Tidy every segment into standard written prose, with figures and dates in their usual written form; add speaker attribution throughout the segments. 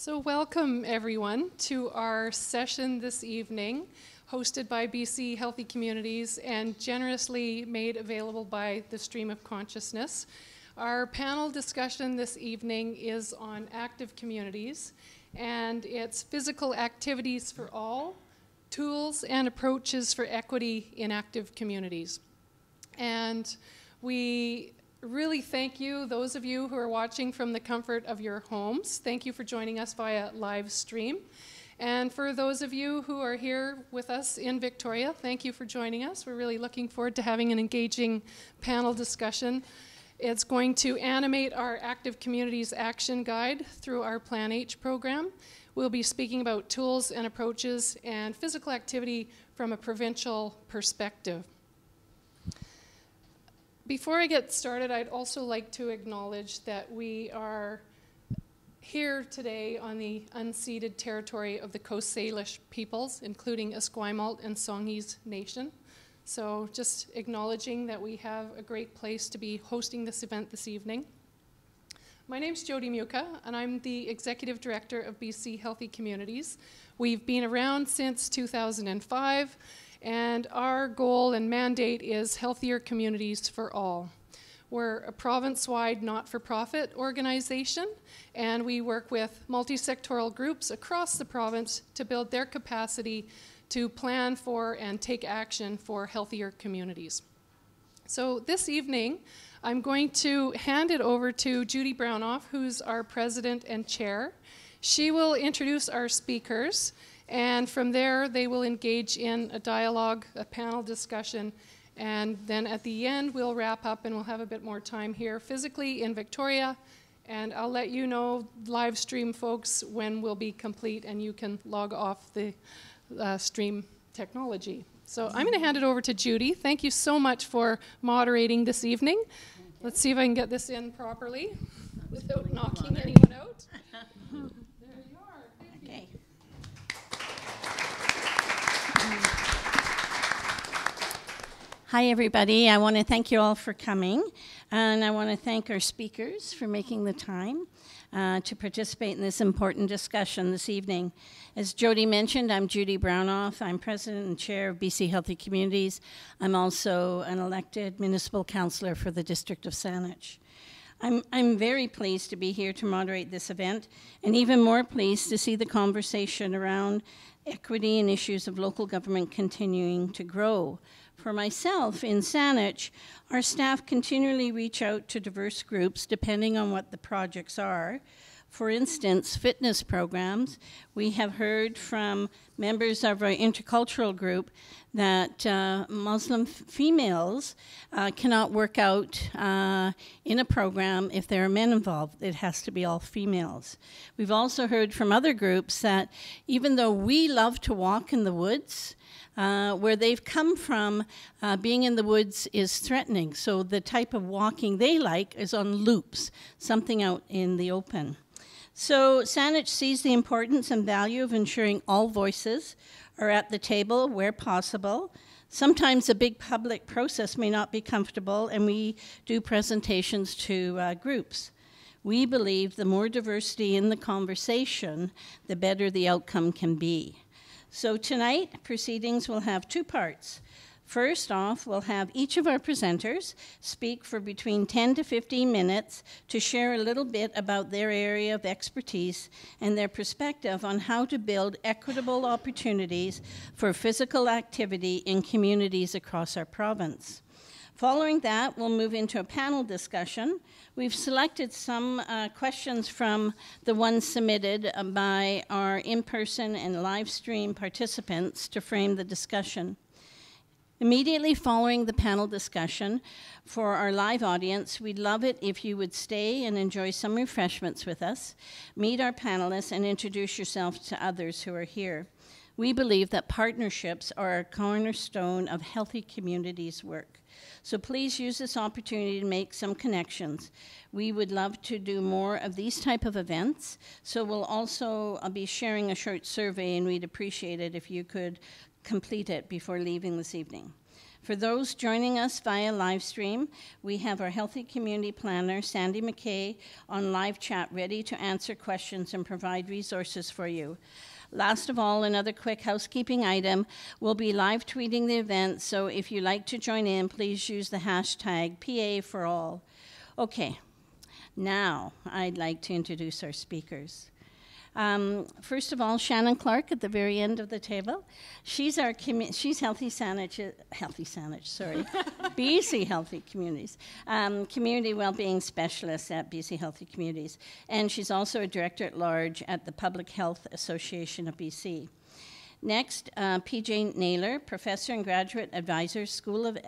Speaker 1: So welcome everyone to our session this evening, hosted by BC Healthy Communities and generously made available by the Stream of Consciousness. Our panel discussion this evening is on active communities, and it's physical activities for all, tools and approaches for equity in active communities. And we really thank you, those of you who are watching from the comfort of your homes. Thank you for joining us via live stream. And for those of you who are here with us in Victoria, thank you for joining us. We're really looking forward to having an engaging panel discussion. It's going to animate our Active Communities Action Guide through our PlanH program. We'll be speaking about tools and approaches and physical activity from a provincial perspective. Before I get started, I'd also like to acknowledge that we are here today on the unceded territory of the Coast Salish peoples, including Esquimalt and Songhees Nation. So just acknowledging that we have a great place to be hosting this event this evening. My name's Jody Muka, and I'm the Executive Director of BC Healthy Communities. We've been around since 2005. And our goal and mandate is healthier communities for all. We're a province-wide not-for-profit organization, and we work with multi-sectoral groups across the province to build their capacity to plan for and take action for healthier communities. So this evening, I'm going to hand it over to Judy Brownoff, who's our president and chair. She will introduce our speakers, and from there, they will engage in a dialogue, a panel discussion, and then at the end, we'll wrap up and we'll have a bit more time here physically in Victoria, and I'll let you know, live stream folks, when we'll be complete and you can log off the stream technology. So I'm going to hand it over to Judy. Thank you so much for moderating this evening. Let's see if I can get this in properly without knocking anyone out.
Speaker 2: Hi, everybody. I want to thank you all for coming, and I want to thank our speakers for making the time to participate in this important discussion this evening. As Jody mentioned, I'm Judy Brownoff. I'm president and chair of BC Healthy Communities. I'm also an elected municipal councillor for the District of Saanich. I'm very pleased to be here to moderate this event, and even more pleased to see the conversation around equity and issues of local government continuing to grow. For myself, in Saanich, our staff continually reach out to diverse groups depending on what the projects are. For instance, fitness programs. We have heard from members of our intercultural group that Muslim females cannot work out in a program if there are men involved. It has to be all females. We've also heard from other groups that even though we love to walk in the woods, where they've come from, being in the woods is threatening. So the type of walking they like is on loops, something out in the open. So Saanich sees the importance and value of ensuring all voices are at the table where possible. Sometimes a big public process may not be comfortable, and we do presentations to groups. We believe the more diversity in the conversation, the better the outcome can be. So tonight, proceedings will have two parts. First off, we'll have each of our presenters speak for between 10 to 15 minutes to share a little bit about their area of expertise and their perspective on how to build equitable opportunities for physical activity in communities across our province. Following that, we'll move into a panel discussion. We've selected some questions from the ones submitted by our in-person and live stream participants to frame the discussion. Immediately following the panel discussion, for our live audience, we'd love it if you would stay and enjoy some refreshments with us, meet our panelists, and introduce yourself to others who are here. We believe that partnerships are a cornerstone of healthy communities' work. So please use this opportunity to make some connections. We would love to do more of these type of events, so we'll also be sharing a short survey, and we'd appreciate it if you could complete it before leaving this evening. For those joining us via live stream, we have our Healthy Community Planner, Sandy McKay, on live chat ready to answer questions and provide resources for you. Last of all, another quick housekeeping item. We'll be live tweeting the event, so if you'd like to join in, please use the hashtag PA4All. Okay, now I'd like to introduce our speakers. First of all, Shannon Clark at the very end of the table. She's BC Healthy Communities, Community Wellbeing Specialist at BC Healthy Communities. And she's also a Director at Large at the Public Health Association of BC. Next, PJ Naylor, Professor and Graduate Advisor, School of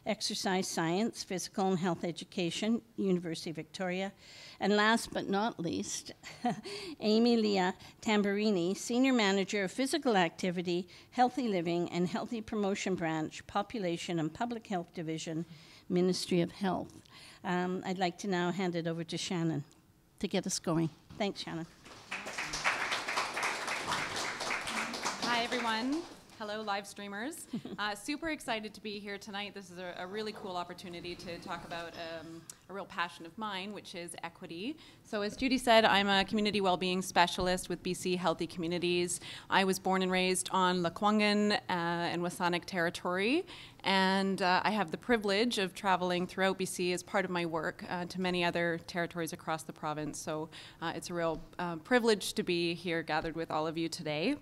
Speaker 2: Exercise Science, Physical and Health Education, University of Victoria. And last but not least, Amy Leah Tamburini, Senior Manager of Physical Activity, Healthy Living, and Healthy Promotion Branch, Population and Public Health Division, Ministry of Health. I'd like to now hand it over to Shannon to get us going. Thanks, Shannon.
Speaker 3: Hi, everyone. Hello, live streamers. Super excited to be here tonight. This is a really cool opportunity to talk about a real passion of mine, which is equity. So as Judy said, I'm a community wellbeing specialist with BC Healthy Communities. I was born and raised on Lekwungen and Wasanic territory, and I have the privilege of traveling throughout BC as part of my work to many other territories across the province. So it's a real privilege to be here gathered with all of you today.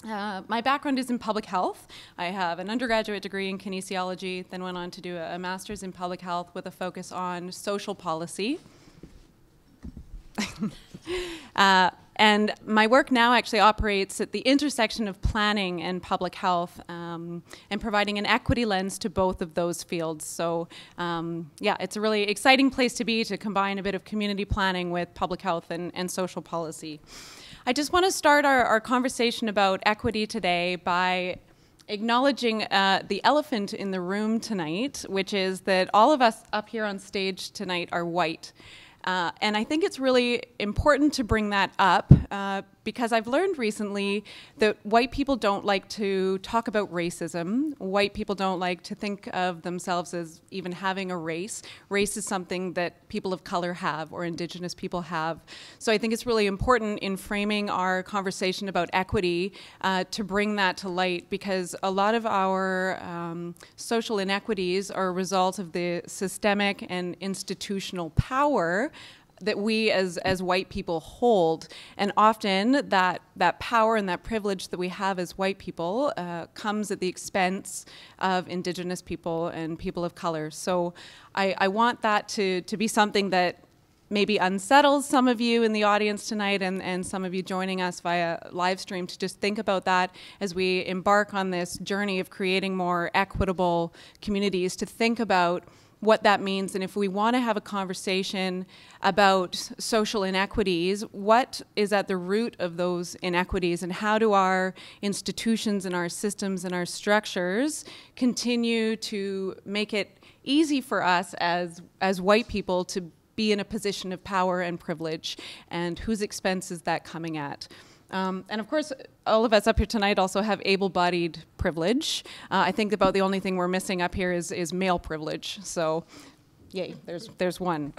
Speaker 3: My background is in public health. I have an undergraduate degree in kinesiology, then went on to do a master's in public health with a focus on social policy. And my work now actually operates at the intersection of planning and public health, and providing an equity lens to both of those fields. So yeah, it's a really exciting place to be, to combine a bit of community planning with public health and social policy. I just want to start our conversation about equity today by acknowledging the elephant in the room tonight, which is that all of us up here on stage tonight are white. And I think it's really important to bring that up because I've learned recently that white people don't like to talk about racism. White people don't like to think of themselves as even having a race. Race is something that people of color have or Indigenous people have. So I think it's really important in framing our conversation about equity to bring that to light, because a lot of our social inequities are a result of the systemic and institutional power that we as white people hold. And often that power and that privilege that we have as white people comes at the expense of Indigenous people and people of color. So I want that to be something that maybe unsettles some of you in the audience tonight and some of you joining us via live stream, to just think about that as we embark on this journey of creating more equitable communities, to think about what that means. And if we want to have a conversation about social inequities, what is at the root of those inequities, and how do our institutions and our systems and our structures continue to make it easy for us as white people to be in a position of power and privilege, and whose expense is that coming at? And of course, all of us up here tonight also have able-bodied privilege. I think about the only thing we're missing up here is male privilege. So, yay, there's one.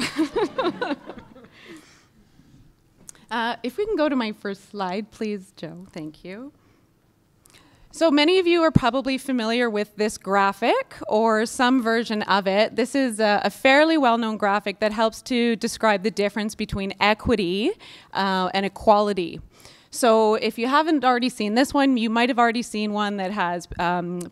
Speaker 3: If we can go to my first slide, please, Joe. Thank you. So many of you are probably familiar with this graphic or some version of it. This is a fairly well-known graphic that helps to describe the difference between equity and equality. So if you haven't already seen this one, you might have already seen one that has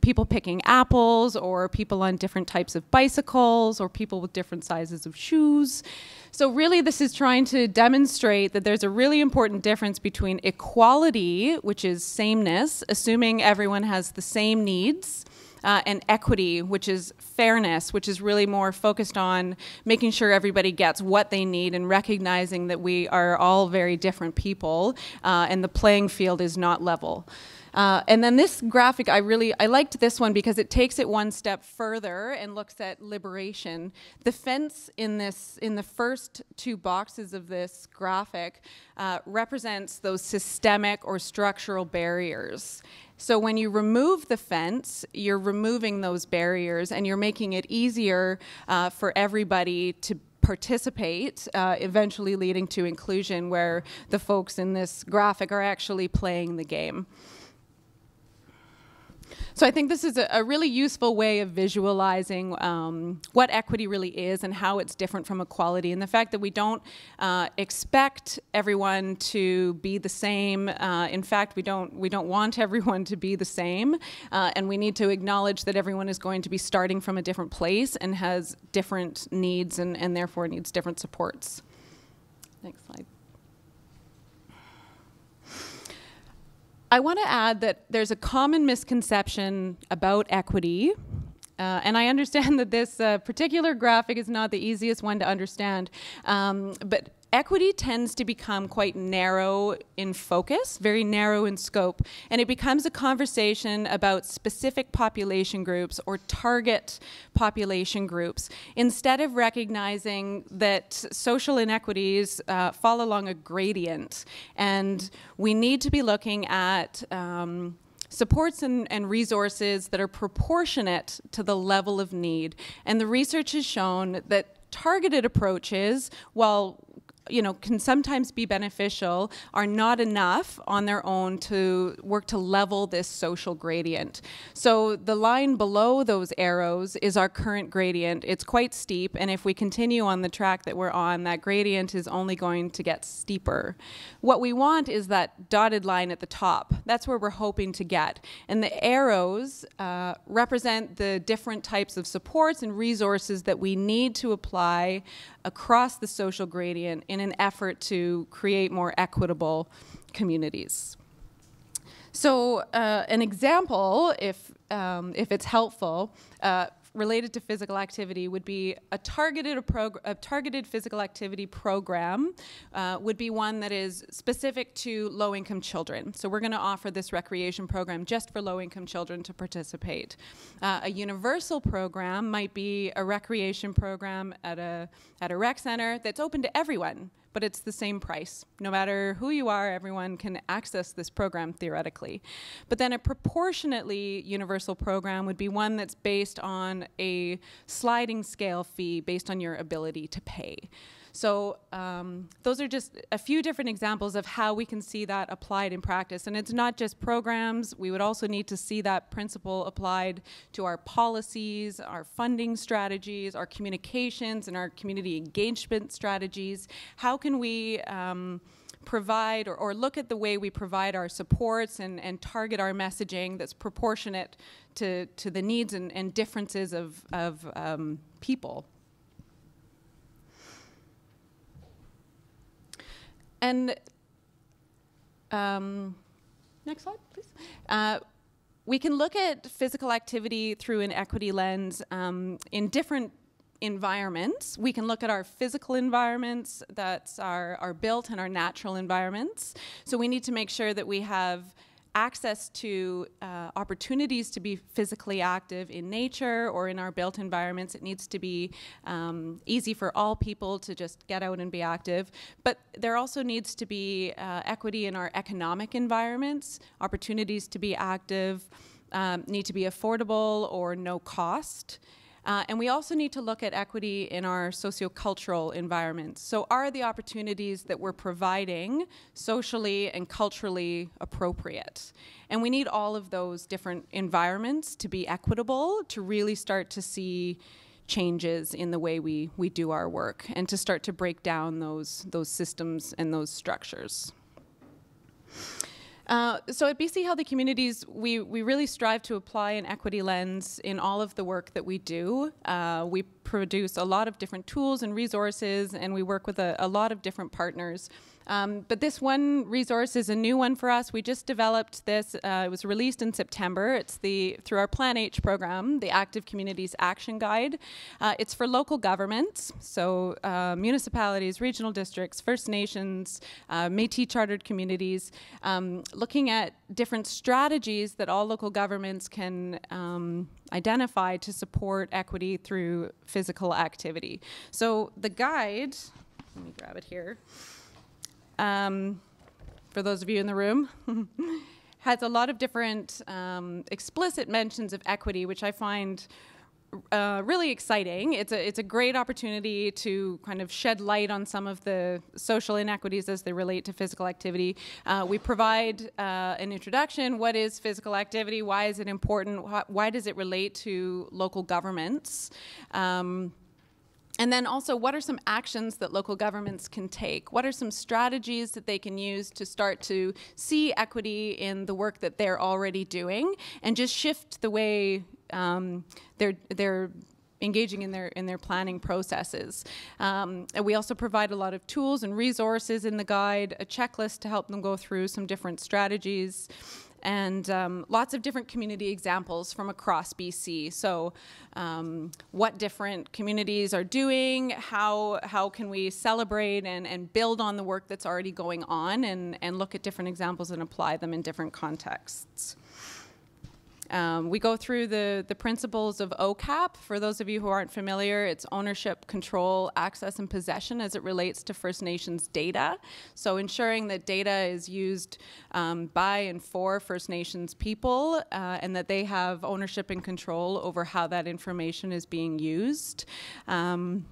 Speaker 3: people picking apples, or people on different types of bicycles, or people with different sizes of shoes. So really this is trying to demonstrate that there's a really important difference between equality, which is sameness, assuming everyone has the same needs, and equity, which is fairness, which is really more focused on making sure everybody gets what they need and recognizing that we are all very different people and the playing field is not level. And then this graphic, I liked this one because it takes it one step further and looks at liberation. The fence in the first two boxes of this graphic represents those systemic or structural barriers. So when you remove the fence, you're removing those barriers and you're making it easier for everybody to participate, eventually leading to inclusion where the folks in this graphic are actually playing the game. So I think this is a really useful way of visualizing what equity really is and how it's different from equality, and the fact that we don't expect everyone to be the same. In fact, we don't want everyone to be the same, and we need to acknowledge that everyone is going to be starting from a different place and has different needs and therefore needs different supports. Next slide. I want to add that there's a common misconception about equity, and I understand that this particular graphic is not the easiest one to understand, but equity tends to become quite narrow in focus, very narrow in scope, and it becomes a conversation about specific population groups or target population groups, instead of recognizing that social inequities fall along a gradient, and we need to be looking at supports and resources that are proportionate to the level of need. And the research has shown that targeted approaches, while can sometimes be beneficial, are not enough on their own to work to level this social gradient. So the line below those arrows is our current gradient. It's quite steep, and if we continue on the track that we're on, that gradient is only going to get steeper. What we want is that dotted line at the top. That's where we're hoping to get. And the arrows represent the different types of supports and resources that we need to apply across the social gradient in an effort to create more equitable communities. So an example, if it's helpful, related to physical activity would be a targeted physical activity program would be one that is specific to low-income children. So we're going to offer this recreation program just for low-income children to participate. A universal program might be a recreation program at a rec center that's open to everyone, but it's the same price. No matter who you are, everyone can access this program theoretically. But then a proportionately universal program would be one that's based on a sliding scale fee based on your ability to pay. So those are just a few different examples of how we can see that applied in practice. And it's not just programs. We would also need to see that principle applied to our policies, our funding strategies, our communications, and our community engagement strategies. How can we provide or look at the way we provide our supports and target our messaging that's proportionate to the needs and differences of people? And next slide, please. We can look at physical activity through an equity lens in different environments. We can look at our physical environments, that's our built and our natural environments. So we need to make sure that we have access to opportunities to be physically active in nature or in our built environments. It needs to be easy for all people to just get out and be active. But there also needs to be equity in our economic environments. Opportunities to be active need to be affordable or no cost. And we also need to look at equity in our sociocultural environments. So are the opportunities that we're providing socially and culturally appropriate? And we need all of those different environments to be equitable to really start to see changes in the way we do our work and to start to break down those systems and those structures. So at BC Healthy Communities, we really strive to apply an equity lens in all of the work that we do. We produce a lot of different tools and resources, and we work with a lot of different partners. But this one resource is a new one for us. We just developed this. It was released in September. It's through our PlanH program, the Active Communities Action Guide. It's for local governments, so municipalities, regional districts, First Nations, Métis chartered communities, looking at different strategies that all local governments can identify to support equity through physical activity. So the guide, let me grab it here. For those of you in the room, has a lot of different explicit mentions of equity, which I find really exciting. It's a great opportunity to kind of shed light on some of the social inequities as they relate to physical activity. We provide an introduction. What is physical activity? Why is it important? Why does it relate to local governments? And then also, what are some actions that local governments can take? What are some strategies that they can use to start to see equity in the work that they're already doing and just shift the way they're engaging in their planning processes. And we also provide a lot of tools and resources in the guide, a checklist to help them go through some different strategies, and lots of different community examples from across BC. So what different communities are doing, how can we celebrate and build on the work that's already going on, and look at different examples and apply them in different contexts. We go through the principles of OCAP. For those of you who aren't familiar, it's ownership, control, access, and possession as it relates to First Nations data. So ensuring that data is used by and for First Nations people, and that they have ownership and control over how that information is being used. And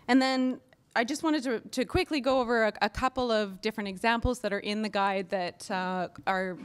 Speaker 3: then I just wanted to quickly go over a couple of different examples that are in the guide that are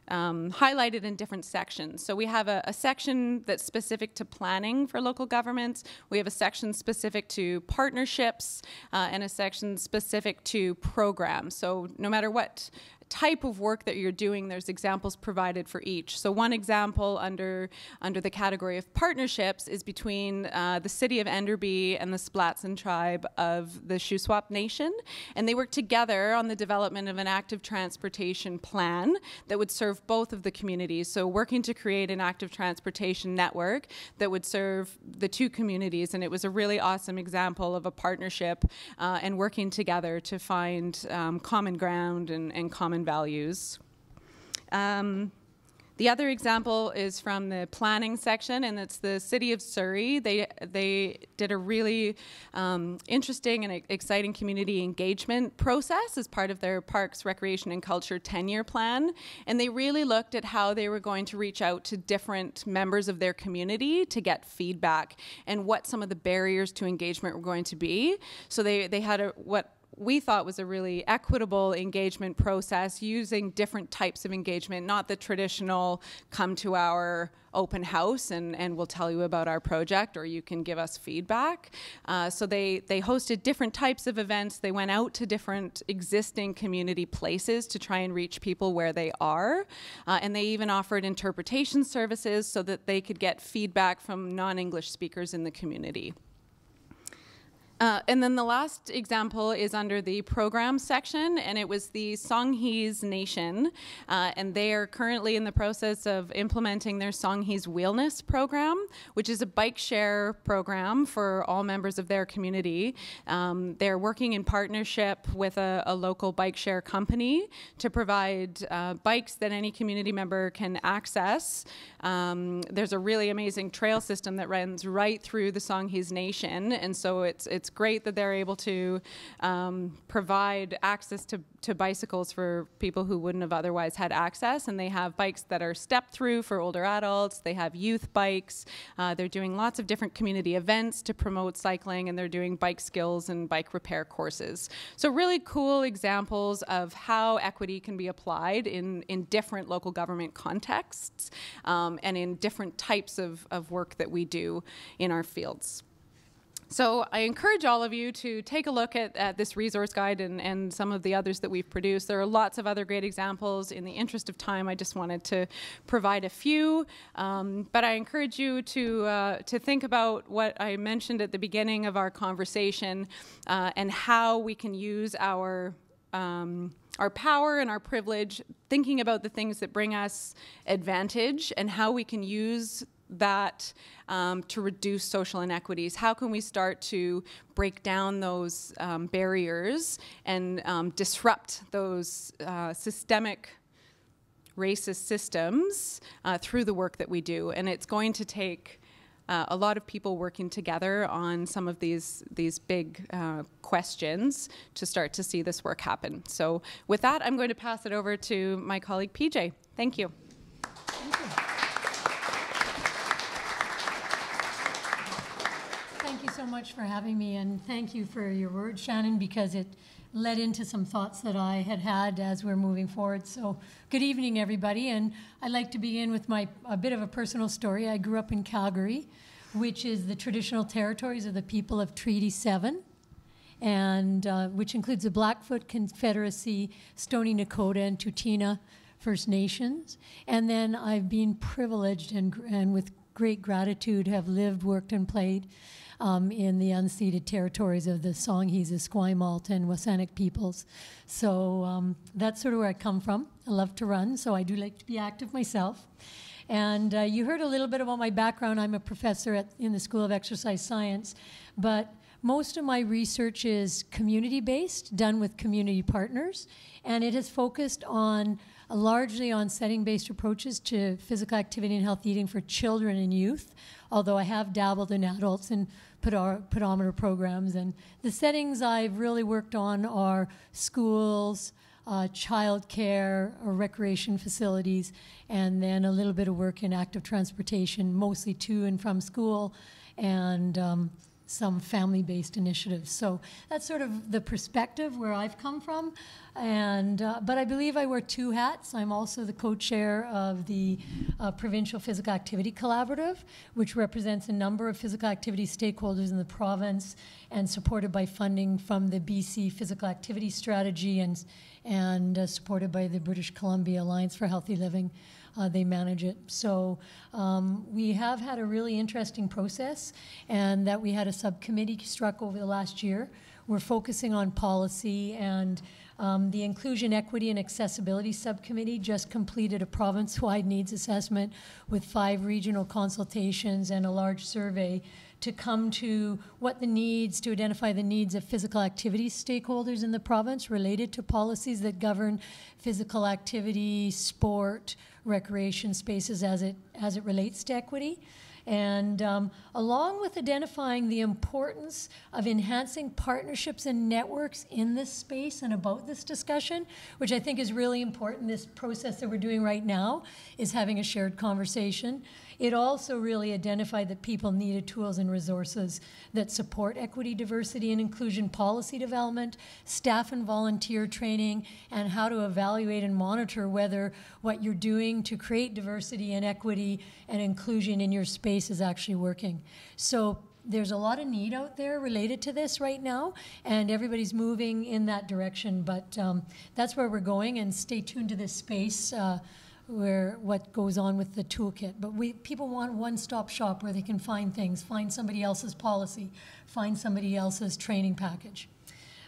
Speaker 3: highlighted in different sections. So we have a section that's specific to planning for local governments. We have a section specific to partnerships, and a section specific to programs. So no matter what type of work that you're doing, there's examples provided for each. So one example under the category of partnerships is between the city of Enderby and the Splatsin tribe of the Shuswap Nation, and they work together on the development of an active transportation plan that would serve both of the communities. So working to create an active transportation network that would serve the two communities, and it was a really awesome example of a partnership and working together to find common ground and common values. The other example is from the planning section, and it's the City of Surrey. They did a really interesting and exciting community engagement process as part of their Parks, Recreation and Culture 10-year plan, and they really looked at how they were going to reach out to different members of their community to get feedback and what some of the barriers to engagement were going to be. So they had what we thought was a really equitable engagement process using different types of engagement, not the traditional come to our open house and we'll tell you about our project or you can give us feedback. So they hosted different types of events. They went out to different existing community places to try and reach people where they are. And they even offered interpretation services so that they could get feedback from non-English speakers in the community. And then the last example is under the program section, and it was the Songhees Nation, and they are currently in the process of implementing their Songhees Wheelness program, which is a bike share program for all members of their community. They're working in partnership with a local bike share company to provide bikes that any community member can access. There's a really amazing trail system that runs right through the Songhees Nation, and so it's great that they're able to provide access to bicycles for people who wouldn't have otherwise had access. And they have bikes that are step through for older adults. They have youth bikes. They're doing lots of different community events to promote cycling, and they're doing bike skills and bike repair courses. So really cool examples of how equity can be applied in different local government contexts and in different types of work that we do in our fields. So I encourage all of you to take a look at this resource guide and some of the others that we've produced. There are lots of other great examples. In the interest of time, I just wanted to provide a few. But I encourage you to think about what I mentioned at the beginning of our conversation and how we can use our power and our privilege, thinking about the things that bring us advantage and how we can use that to reduce social inequities. How can we start to break down those barriers and disrupt those systemic racist systems through the work that we do? And it's going to take a lot of people working together on some of these big questions to start to see this work happen. So with that, I'm going to pass it over to my colleague PJ. Thank you.
Speaker 4: Thank you so much for having me, and thank you for your words, Shannon, because it led into some thoughts that I had as we're moving forward. So good evening, everybody, and I'd like to begin with a bit of a personal story. I grew up in Calgary, which is the traditional territories of the people of Treaty 7, and which includes the Blackfoot Confederacy, Stoney Nakoda, and Tutina First Nations. And then I've been privileged and with great gratitude have lived, worked, and played in the unceded territories of the Songhees, Esquimalt, and Wasanic peoples. So that's sort of where I come from. I love to run, so I do like to be active myself. And you heard a little bit about my background. I'm a professor in the School of Exercise Science, but most of my research is community-based, done with community partners, and it has focused on largely on setting-based approaches to physical activity and healthy eating for children and youth, although I have dabbled in adults and pedometer programs. And the settings I've really worked on are schools, child care, or recreation facilities, and then a little bit of work in active transportation, mostly to and from school, and some family-based initiatives. So that's sort of the perspective where I've come from. And but I believe I wear two hats. I'm also the co-chair of the Provincial Physical Activity Collaborative, which represents a number of physical activity stakeholders in the province and supported by funding from the BC Physical Activity Strategy and supported by the British Columbia Alliance for Healthy Living. They manage it. So we have had a really interesting process, and that we had a subcommittee struck over the last year. We're focusing on policy, and the Inclusion, Equity, and Accessibility Subcommittee just completed a province-wide needs assessment with 5 regional consultations and a large survey to come to to identify the needs of physical activity stakeholders in the province related to policies that govern physical activity, sport, recreation spaces as it relates to equity. And along with identifying the importance of enhancing partnerships and networks in this space and about this discussion, which I think is really important, this process that we're doing right now is having a shared conversation. It also really identified that people needed tools and resources that support equity, diversity, and inclusion policy development, staff and volunteer training, and how to evaluate and monitor whether what you're doing to create diversity and equity and inclusion in your space is actually working. So there's a lot of need out there related to this right now, and everybody's moving in that direction, but that's where we're going, and stay tuned to this space where what goes on with the toolkit. But people want one-stop shop where they can find things, find somebody else's policy, find somebody else's training package.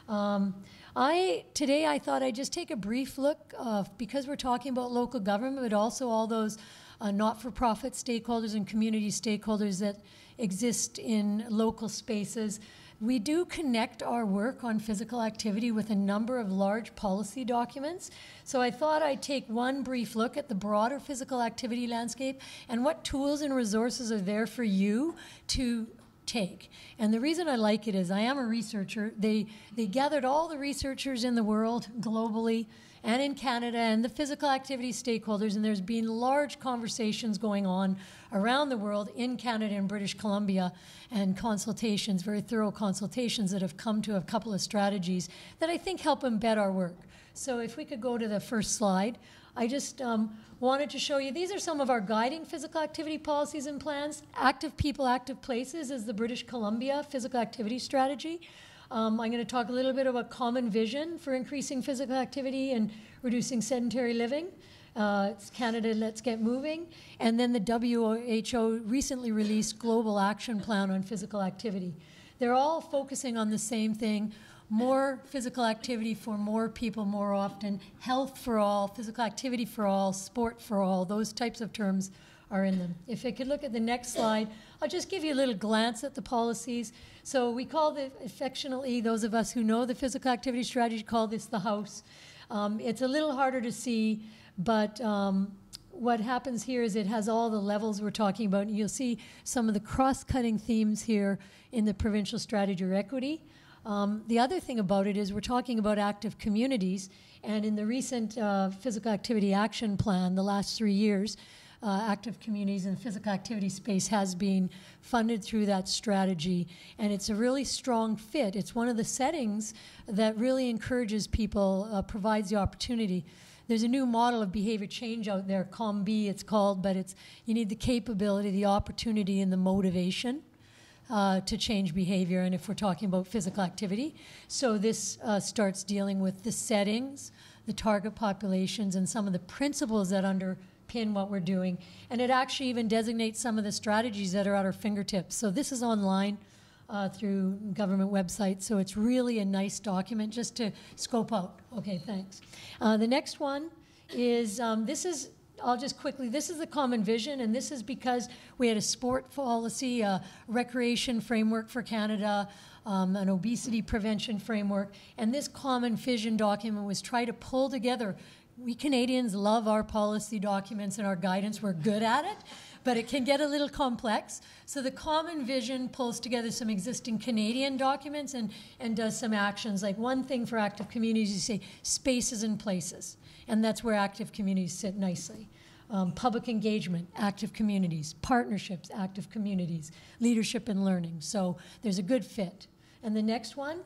Speaker 4: Today I thought I'd just take a brief look, because we're talking about local government, but also all those not-for-profit stakeholders and community stakeholders that exist in local spaces. We do connect our work on physical activity with a number of large policy documents. So I thought I'd take one brief look at the broader physical activity landscape and what tools and resources are there for you to take. And the reason I like it is I am a researcher. They gathered all the researchers in the world globally and in Canada and the physical activity stakeholders, and there's been large conversations going on around the world in Canada and British Columbia, and consultations, very thorough consultations that have come to a couple of strategies that I think help embed our work. So if we could go to the first slide. I just wanted to show you, these are some of our guiding physical activity policies and plans. Active People, Active Places is the British Columbia Physical Activity Strategy. I'm going to talk a little bit about common vision for increasing physical activity and reducing sedentary living. It's Canada Let's Get Moving. And then the WHO recently released Global Action Plan on Physical Activity. They're all focusing on the same thing: more physical activity for more people more often, health for all, physical activity for all, sport for all. Those types of terms are in them. If I could look at the next slide, I'll just give you a little glance at the policies. So we call this, affectionately, those of us who know the physical activity strategy call this the house. It's a little harder to see, but what happens here is it has all the levels we're talking about. And you'll see some of the cross-cutting themes here in the provincial strategy or equity. The other thing about it is we're talking about active communities, and in the recent physical activity action plan, the last 3 years, active communities in the physical activity space has been funded through that strategy, and it's a really strong fit. It's one of the settings that really encourages people, provides the opportunity. There's a new model of behavior change out there, COM-B it's called, but you need the capability, the opportunity, and the motivation to change behavior, and if we're talking about physical activity. So this starts dealing with the settings, the target populations, and some of the principles that underpin what we're doing. And it actually even designates some of the strategies that are at our fingertips. So this is online through government websites, so it's really a nice document just to scope out. Okay, thanks. The next one is, I'll just quickly, this is the common vision, and this is because we had a sport policy, a recreation framework for Canada, an obesity prevention framework, and this common vision document was try to pull together. We Canadians love our policy documents and our guidance. We're good at it, but it can get a little complex. So the common vision pulls together some existing Canadian documents and does some actions. Like one thing for active communities, you say spaces and places, and that's where active communities sit nicely. Public engagement, active communities, partnerships, active communities, leadership and learning. So there's a good fit. And the next one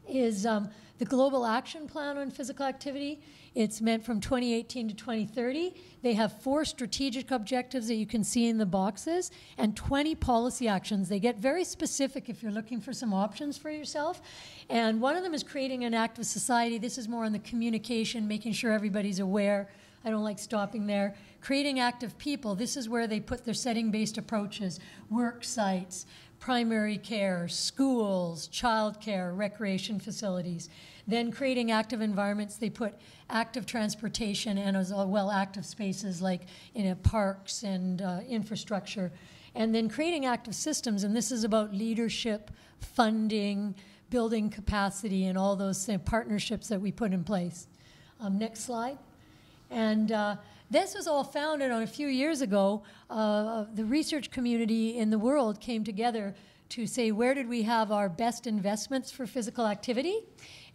Speaker 4: is the Global Action Plan on Physical Activity. It's meant from 2018 to 2030. They have 4 strategic objectives that you can see in the boxes and 20 policy actions. They get very specific if you're looking for some options for yourself. And one of them is creating an active society. This is more on the communication, making sure everybody's aware. I don't like stopping there. Creating active people. This is where they put their setting-based approaches, work sites, primary care, schools, childcare, recreation facilities. Then creating active environments, they put active transportation and as well active spaces like parks and infrastructure. And then creating active systems, and this is about leadership, funding, building capacity, and all those partnerships that we put in place. Next slide. And this was all founded on a few years ago. The research community in the world came together to say, where did we have our best investments for physical activity?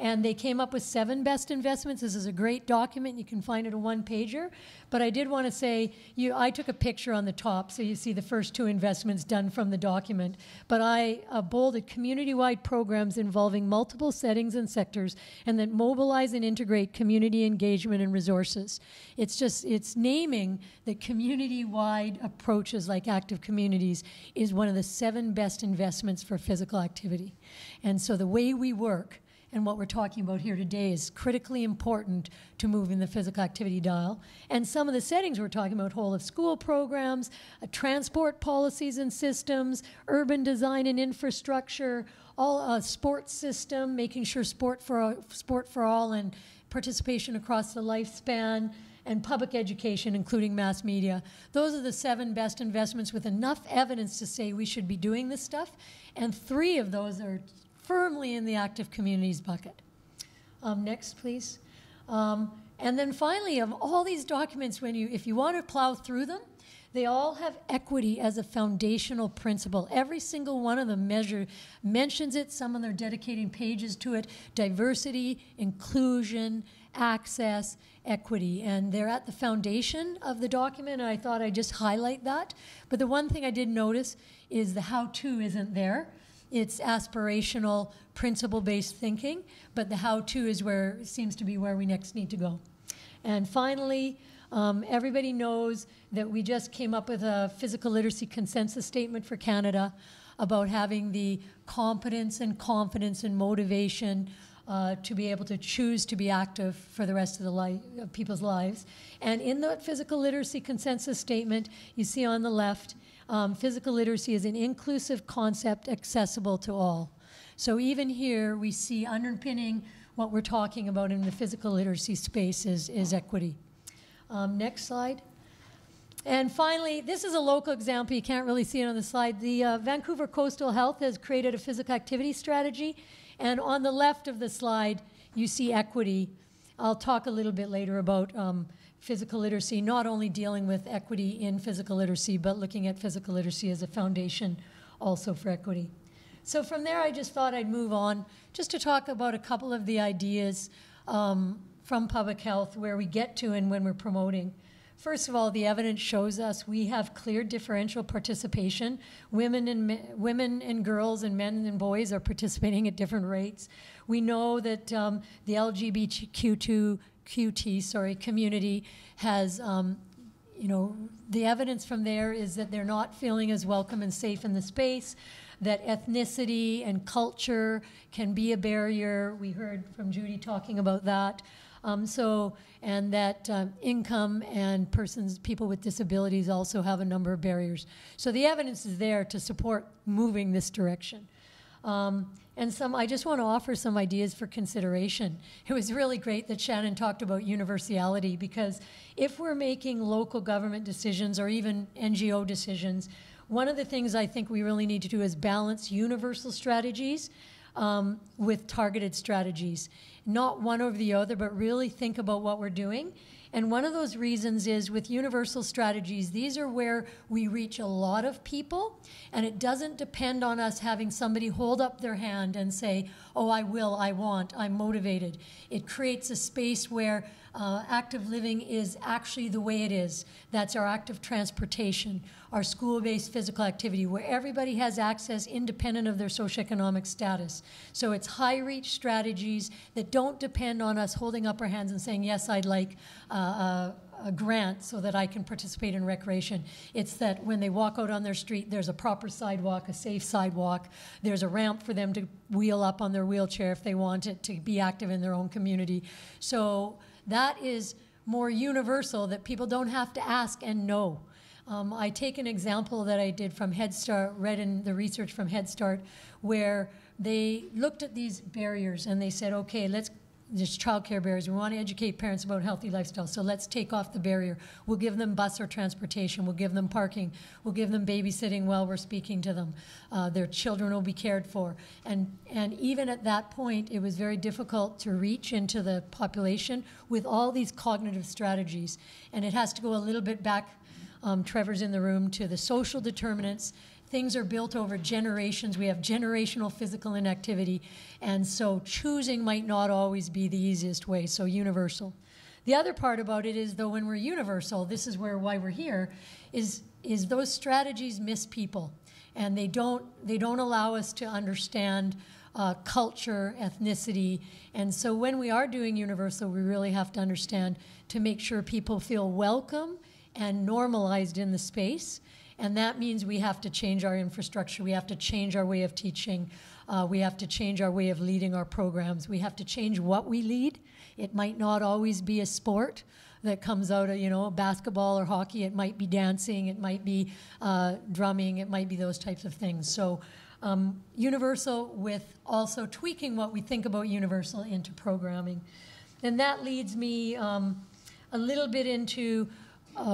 Speaker 4: And they came up with 7 best investments. This is a great document. You can find it a one-pager. But I did want to say, I took a picture on the top, so you see the first 2 investments done from the document. But I bolded community-wide programs involving multiple settings and sectors, and that mobilize and integrate community engagement and resources. It's naming that community-wide approaches like active communities is one of the 7 best investments for physical activity. And so the way we work and what we're talking about here today is critically important to moving the physical activity dial. And some of the settings we're talking about, whole of school programs, transport policies and systems, urban design and infrastructure, all sports system, making sure sport for all and participation across the lifespan, and public education, including mass media. Those are the 7 best investments with enough evidence to say we should be doing this stuff. And 3 of those are firmly in the active communities bucket. Next, please. And then finally, of all these documents, if you want to plow through them, they all have equity as a foundational principle. Every single one of them mentions it. Some of them are dedicating pages to it. Diversity, inclusion, access, equity. And they're at the foundation of the document, and I thought I'd just highlight that. But the one thing I did notice is the how-to isn't there. It's aspirational, principle-based thinking, but the how-to is seems to be where we next need to go. And finally, everybody knows that we just came up with a physical literacy consensus statement for Canada about having the competence and confidence and motivation to be able to choose to be active for the rest of the people's lives. And in the physical literacy consensus statement, you see on the left, physical literacy is an inclusive concept accessible to all. So even here, we see underpinning what we're talking about in the physical literacy space is equity. Next slide. And finally, this is a local example. You can't really see it on the slide. The Vancouver Coastal Health has created a physical activity strategy. And on the left of the slide, you see equity. I'll talk a little bit later about physical literacy, not only dealing with equity in physical literacy, but looking at physical literacy as a foundation also for equity. So from there, I just thought I'd move on just to talk about a couple of the ideas from public health where we get to and when we're promoting. First of all, the evidence shows us we have clear differential participation. Women and girls and men and boys are participating at different rates. We know that the LGBTQ2 community has, the evidence from there is that they're not feeling as welcome and safe in the space, that ethnicity and culture can be a barrier. We heard from Judy talking about that. And that income and people with disabilities also have a number of barriers. So the evidence is there to support moving this direction. I just want to offer some ideas for consideration. It was really great that Shannon talked about universality, because if we're making local government decisions or even NGO decisions, one of the things I think we really need to do is balance universal strategies with targeted strategies. Not one over the other, but really think about what we're doing. And one of those reasons is with universal strategies, these are where we reach a lot of people, and it doesn't depend on us having somebody hold up their hand and say, oh, I will, I want, I'm motivated. It creates a space where active living is actually the way it is. That's our active transportation, our school-based physical activity, where everybody has access independent of their socioeconomic status. So it's high-reach strategies that don't depend on us holding up our hands and saying, yes, I'd like a grant so that I can participate in recreation. It's that when they walk out on their street, there's a proper sidewalk, a safe sidewalk. There's a ramp for them to wheel up on their wheelchair if they want it, to be active in their own community. So that is more universal, that people don't have to ask and know. I take an example that I did from Head Start, read in the research from Head Start, where they looked at these barriers and they said, okay, there's childcare barriers. We want to educate parents about healthy lifestyles, so let's take off the barrier. We'll give them bus or transportation. We'll give them parking. We'll give them babysitting while we're speaking to them. Their children will be cared for. And even at that point, it was very difficult to reach into the population with all these cognitive strategies. And it has to go a little bit back, Trevor's in the room, to the social determinants. Things are built over generations. We have generational physical inactivity, and so choosing might not always be the easiest way, so universal. The other part about it is, though, when we're universal, this is why we're here, is those strategies miss people, and they don't allow us to understand culture, ethnicity, and so when we are doing universal, we really have to understand to make sure people feel welcome and normalized in the space. And that means we have to change our infrastructure. We have to change our way of teaching. We have to change our way of leading our programs. We have to change what we lead. It might not always be a sport that comes out of, basketball or hockey. It might be dancing. It might be drumming. It might be those types of things. So universal with also tweaking what we think about universal into programming. And that leads me a little bit into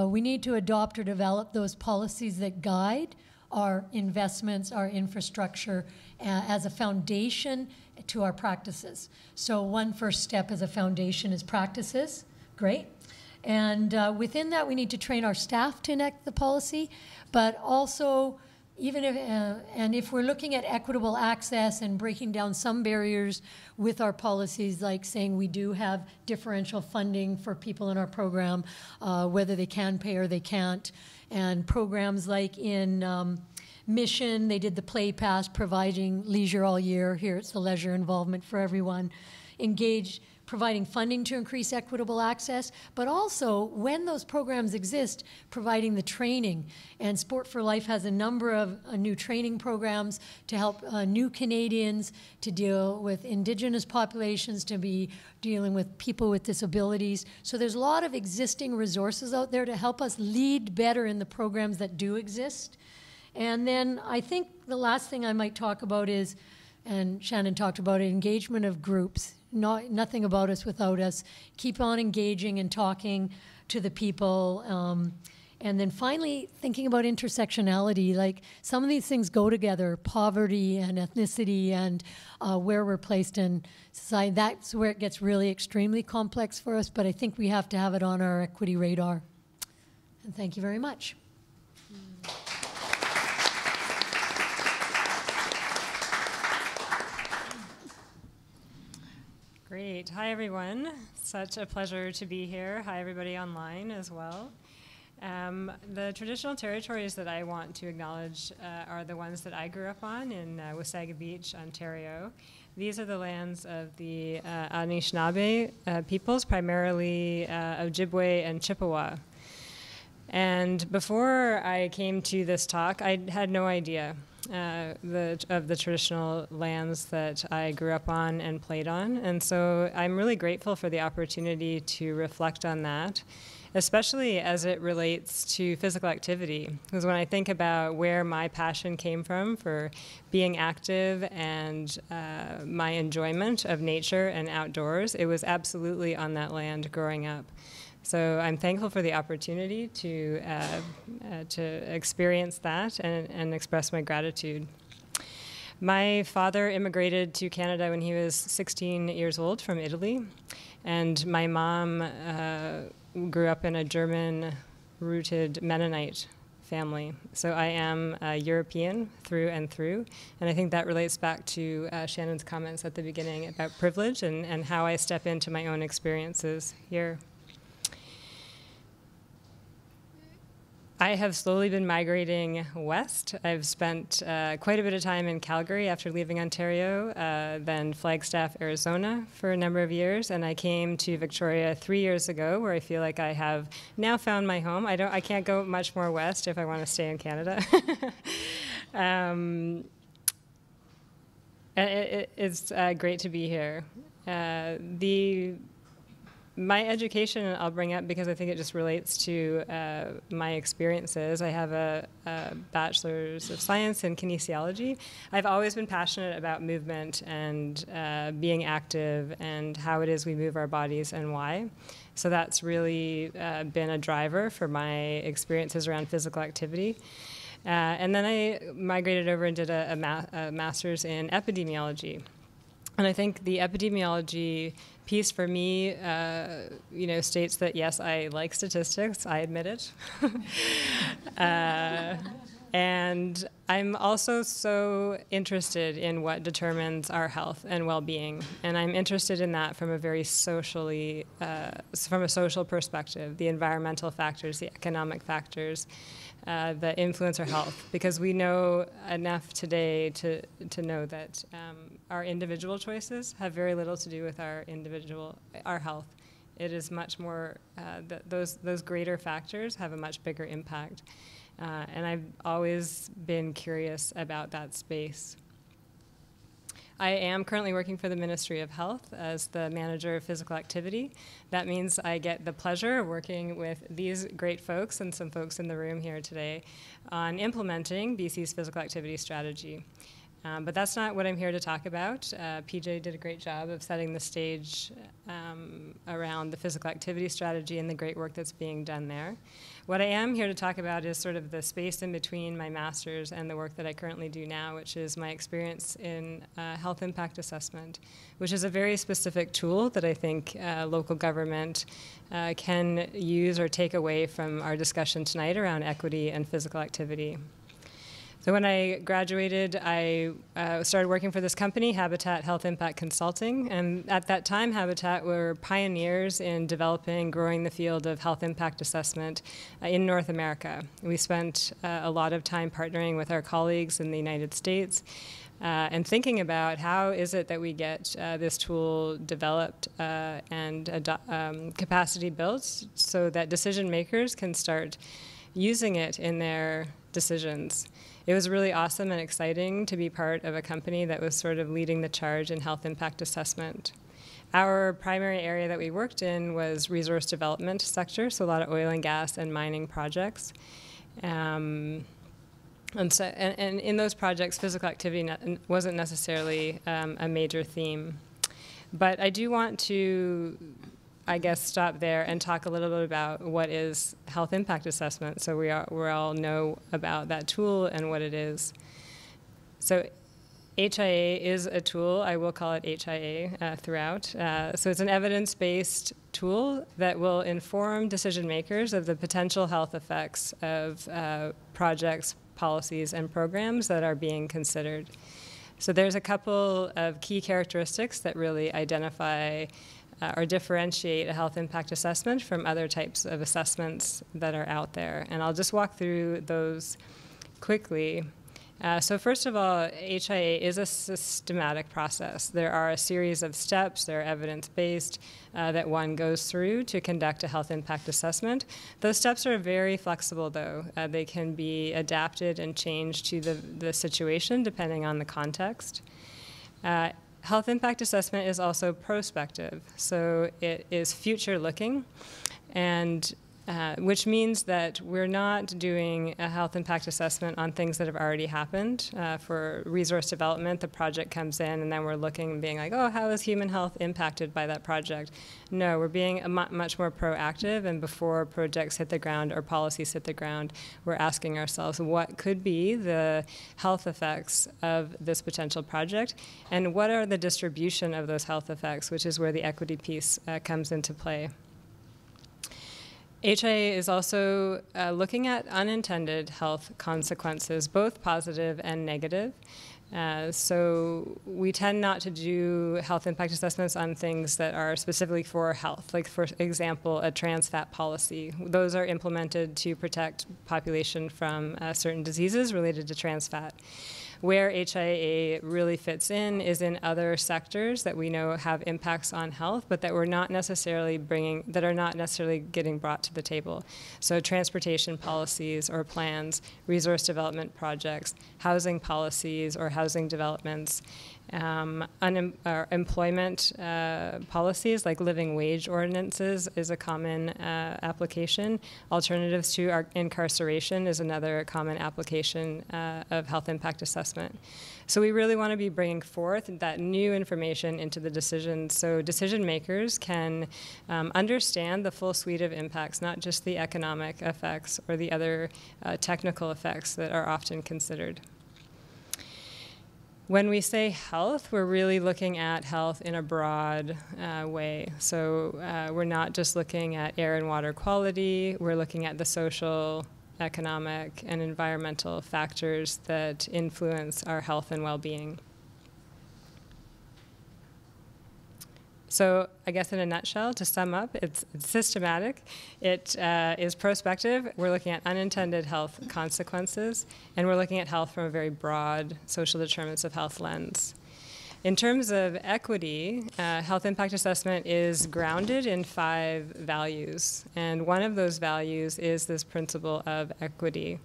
Speaker 4: we need to adopt or develop those policies that guide our investments, our infrastructure, as a foundation to our practices. So one first step as a foundation is practices. Great. And within that, we need to train our staff to enact the policy, but also if we're looking at equitable access and breaking down some barriers with our policies, like saying we do have differential funding for people in our program, whether they can pay or they can't, and programs like in Mission, they did the Play Pass, providing leisure all year. Here it's the leisure involvement for everyone. Providing funding to increase equitable access, but also, when those programs exist, providing the training. And Sport for Life has a number of new training programs to help new Canadians to deal with Indigenous populations, to be dealing with people with disabilities. So there's a lot of existing resources out there to help us lead better in the programs that do exist. And then I think the last thing I might talk about is, and Shannon talked about it, engagement of groups. Nothing about us without us. Keep on engaging and talking to the people And then finally, thinking about intersectionality, like some of these things go together, poverty and ethnicity and where we're placed in society. That's where it gets really extremely complex for us, but I think we have to have it on our equity radar. And thank you very much.
Speaker 5: Great. Hi, everyone. Such a pleasure to be here. Hi, everybody online as well. The traditional territories that I want to acknowledge are the ones that I grew up on in Wasaga Beach, Ontario. These are the lands of the Anishinaabe peoples, primarily Ojibwe and Chippewa. And before I came to this talk, I had no idea of the traditional lands that I grew up on and played on. And so I'm really grateful for the opportunity to reflect on that, especially as it relates to physical activity. Because when I think about where my passion came from for being active and my enjoyment of nature and outdoors, it was absolutely on that land growing up. So I'm thankful for the opportunity to experience that and express my gratitude. My father immigrated to Canada when he was 16 years old from Italy, and my mom grew up in a German-rooted Mennonite family. So I am European through and through, and I think that relates back to Shannon's comments at the beginning about privilege and how I step into my own experiences here. I have slowly been migrating west. I've spent quite a bit of time in Calgary after leaving Ontario, then Flagstaff, Arizona for a number of years, and I came to Victoria 3 years ago, where I feel like I have now found my home. I can't go much more west if I want to stay in Canada. It's great to be here. My education, I'll bring up because I think it just relates to my experiences. I have a bachelor's of science in kinesiology. I've always been passionate about movement and being active and how it is we move our bodies and why. So that's really been a driver for my experiences around physical activity. And then I migrated over and did a master's in epidemiology. And I think the epidemiology piece for me, states that, yes, I like statistics. I admit it. And I'm also so interested in what determines our health and well-being. And I'm interested in that from a very from a social perspective, the environmental factors, the economic factors, that influence our health, because we know enough today to know that our individual choices have very little to do with our health. It is much more those greater factors have a much bigger impact, and I've always been curious about that space. I am currently working for the Ministry of Health as the manager of physical activity. That means I get the pleasure of working with these great folks and some folks in the room here today on implementing BC's physical activity strategy. But that's not what I'm here to talk about. PJ did a great job of setting the stage around the physical activity strategy and the great work that's being done there. What I am here to talk about is sort of the space in between my master's and the work that I currently do now, which is my experience in health impact assessment, which is a very specific tool that I think local government can use or take away from our discussion tonight around equity and physical activity. So when I graduated, I started working for this company, Habitat Health Impact Consulting. And at that time, Habitat were pioneers in developing, growing the field of health impact assessment in North America. We spent a lot of time partnering with our colleagues in the United States and thinking about how is it that we get this tool developed and capacity built so that decision makers can start using it in their decisions. It was really awesome and exciting to be part of a company that was sort of leading the charge in health impact assessment. Our primary area that we worked in was resource development sector, so a lot of oil and gas and mining projects. And in those projects, physical activity wasn't necessarily a major theme. But I do want to I guess, stop there and talk a little bit about what is health impact assessment, so we all know about that tool and what it is. So HIA is a tool. I will call it HIA throughout. So it's an evidence-based tool that will inform decision makers of the potential health effects of projects, policies, and programs that are being considered. So there's a couple of key characteristics that really identify or differentiate a health impact assessment from other types of assessments that are out there. And I'll just walk through those quickly. So first of all, HIA is a systematic process. There are a series of steps, they're evidence-based, that one goes through to conduct a health impact assessment. Those steps are very flexible, though. They can be adapted and changed to the situation depending on the context. Health impact assessment is also prospective, so it is future-looking, and which means that we're not doing a health impact assessment on things that have already happened. For resource development, the project comes in, and then we're looking and being like, oh, how is human health impacted by that project? No, we're being much more proactive, and before projects hit the ground or policies hit the ground, we're asking ourselves what could be the health effects of this potential project, and what are the distribution of those health effects, which is where the equity piece comes into play. HIA is also looking at unintended health consequences, both positive and negative. So we tend not to do health impact assessments on things that are specifically for health, like, for example, a trans fat policy. Those are implemented to protect population from certain diseases related to trans fat. Where HIA really fits in is in other sectors that we know have impacts on health, but that we're not necessarily that are not necessarily getting brought to the table. So transportation policies or plans, resource development projects, housing policies or housing developments, employment policies like living wage ordinances is a common application. Alternatives to incarceration is another common application of health impact assessment. So we really want to be bringing forth that new information into the decisions so decision makers can understand the full suite of impacts, not just the economic effects or the other technical effects that are often considered. When we say health, we're really looking at health in a broad way. So we're not just looking at air and water quality, we're looking at the social, economic, and environmental factors that influence our health and well-being. So I guess in a nutshell, to sum up, it's systematic, it is prospective, we're looking at unintended health consequences, and we're looking at health from a very broad social determinants of health lens. In terms of equity, health impact assessment is grounded in 5 values, and one of those values is this principle of equity.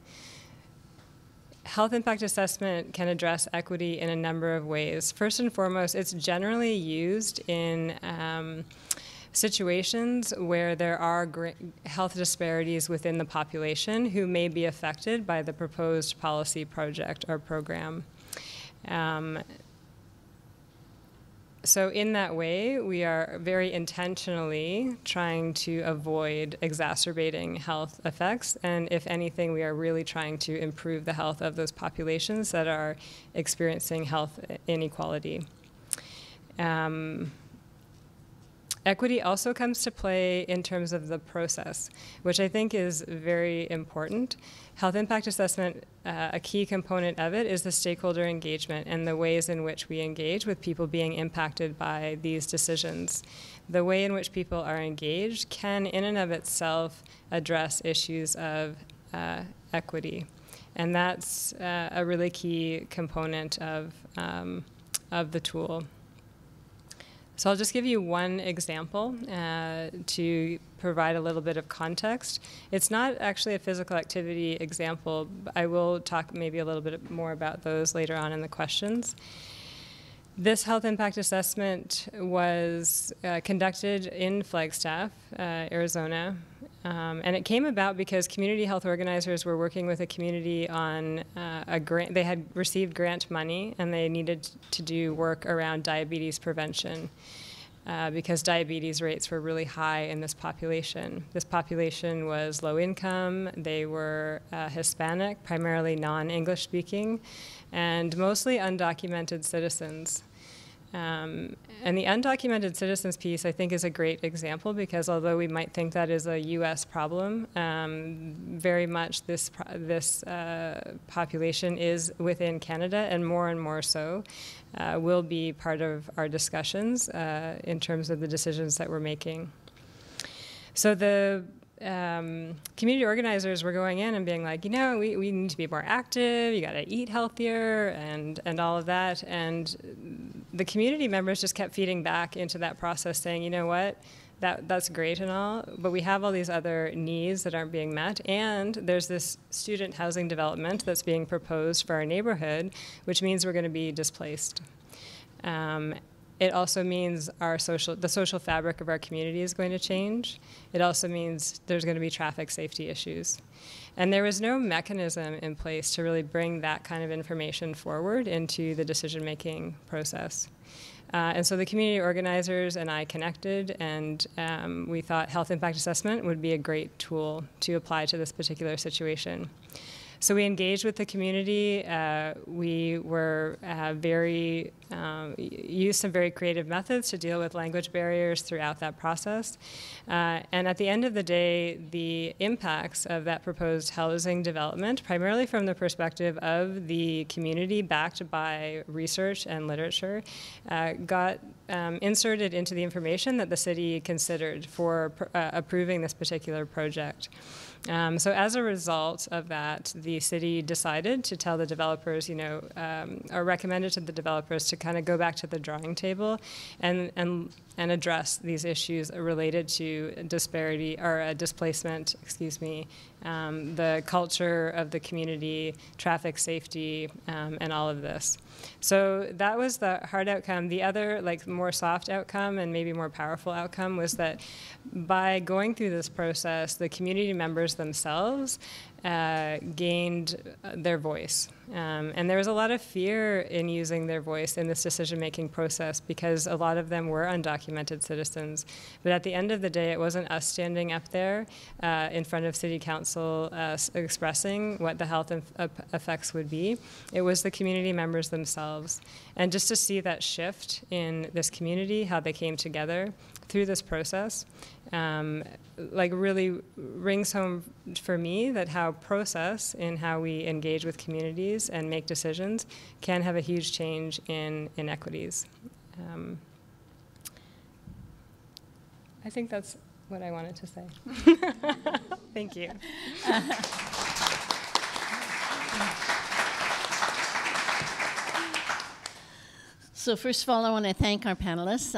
Speaker 5: Health impact assessment can address equity in a number of ways. First and foremost, it's generally used in situations where there are health disparities within the population who may be affected by the proposed policy, project, or program. So in that way, we are very intentionally trying to avoid exacerbating health effects, and if anything, we are really trying to improve the health of those populations that are experiencing health inequality. Equity also comes to play in terms of the process, which I think is very important. Health impact assessment, a key component of it is the stakeholder engagement and the ways in which we engage with people being impacted by these decisions. The way in which people are engaged can, in and of itself, address issues of equity. And that's a really key component of the tool. So I'll just give you one example to provide a little bit of context. It's not actually a physical activity example, but I will talk maybe a little bit more about those later on in the questions. This health impact assessment was conducted in Flagstaff, Arizona, and it came about because community health organizers were working with a community on a grant. They had received grant money, and they needed to do work around diabetes prevention. because diabetes rates were really high in this population. This population was low income, they were Hispanic, primarily non-English speaking, and mostly undocumented citizens. And the undocumented citizens piece, I think, is a great example because although we might think that is a U.S. problem, very much this population is within Canada, and more so will be part of our discussions in terms of the decisions that we're making. So the community organizers were going in and being like, you know, we need to be more active, you got to eat healthier, and all of that. And the community members just kept feeding back into that process saying, you know what, that's great and all, but we have all these other needs that aren't being met, and there's this student housing development that's being proposed for our neighborhood, which means we're going to be displaced. It also means the social fabric of our community is going to change. It also means there's going to be traffic safety issues. And there was no mechanism in place to really bring that kind of information forward into the decision-making process. And so the community organizers and I connected, and we thought health impact assessment would be a great tool to apply to this particular situation. So we engaged with the community. We were used some very creative methods to deal with language barriers throughout that process. And at the end of the day, the impacts of that proposed housing development, primarily from the perspective of the community backed by research and literature, got inserted into the information that the city considered for approving this particular project. So as a result of that, the city decided to tell the developers, or recommended to the developers to kind of go back to the drawing table and address these issues related to disparity or displacement, the culture of the community, traffic safety, and all of this. So that was the hard outcome. The other, more soft outcome and maybe more powerful outcome was that by going through this process, the community members themselves gained their voice. And there was a lot of fear in using their voice in this decision-making process because a lot of them were undocumented citizens. But at the end of the day, it wasn't us standing up there in front of City Council expressing what the health effects would be. It was the community members themselves. And just to see that shift in this community, how they came together through this process, really rings home for me that how process in how we engage with communities and make decisions can have a huge change in inequities. I think that's what I wanted to say. Thank you.
Speaker 2: So first of all, I want to thank our panelists.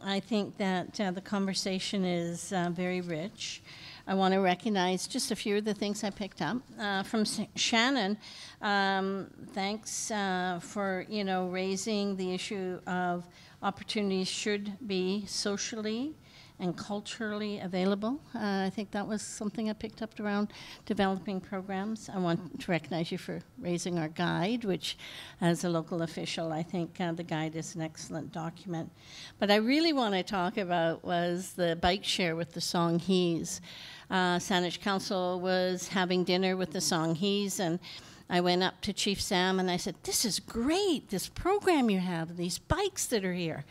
Speaker 2: I think that the conversation is very rich. I want to recognize just a few of the things I picked up. From Shannon, thanks for raising the issue of opportunities should be socially and culturally available. I think that was something I picked up around developing programs. I want to recognize you for raising our guide, which as a local official, I think the guide is an excellent document. But I really want to talk about was the bike share with the Songhees. Saanich Council was having dinner with the Songhees, and I went up to Chief Sam and I said, "This is great, this program you have, these bikes that are here."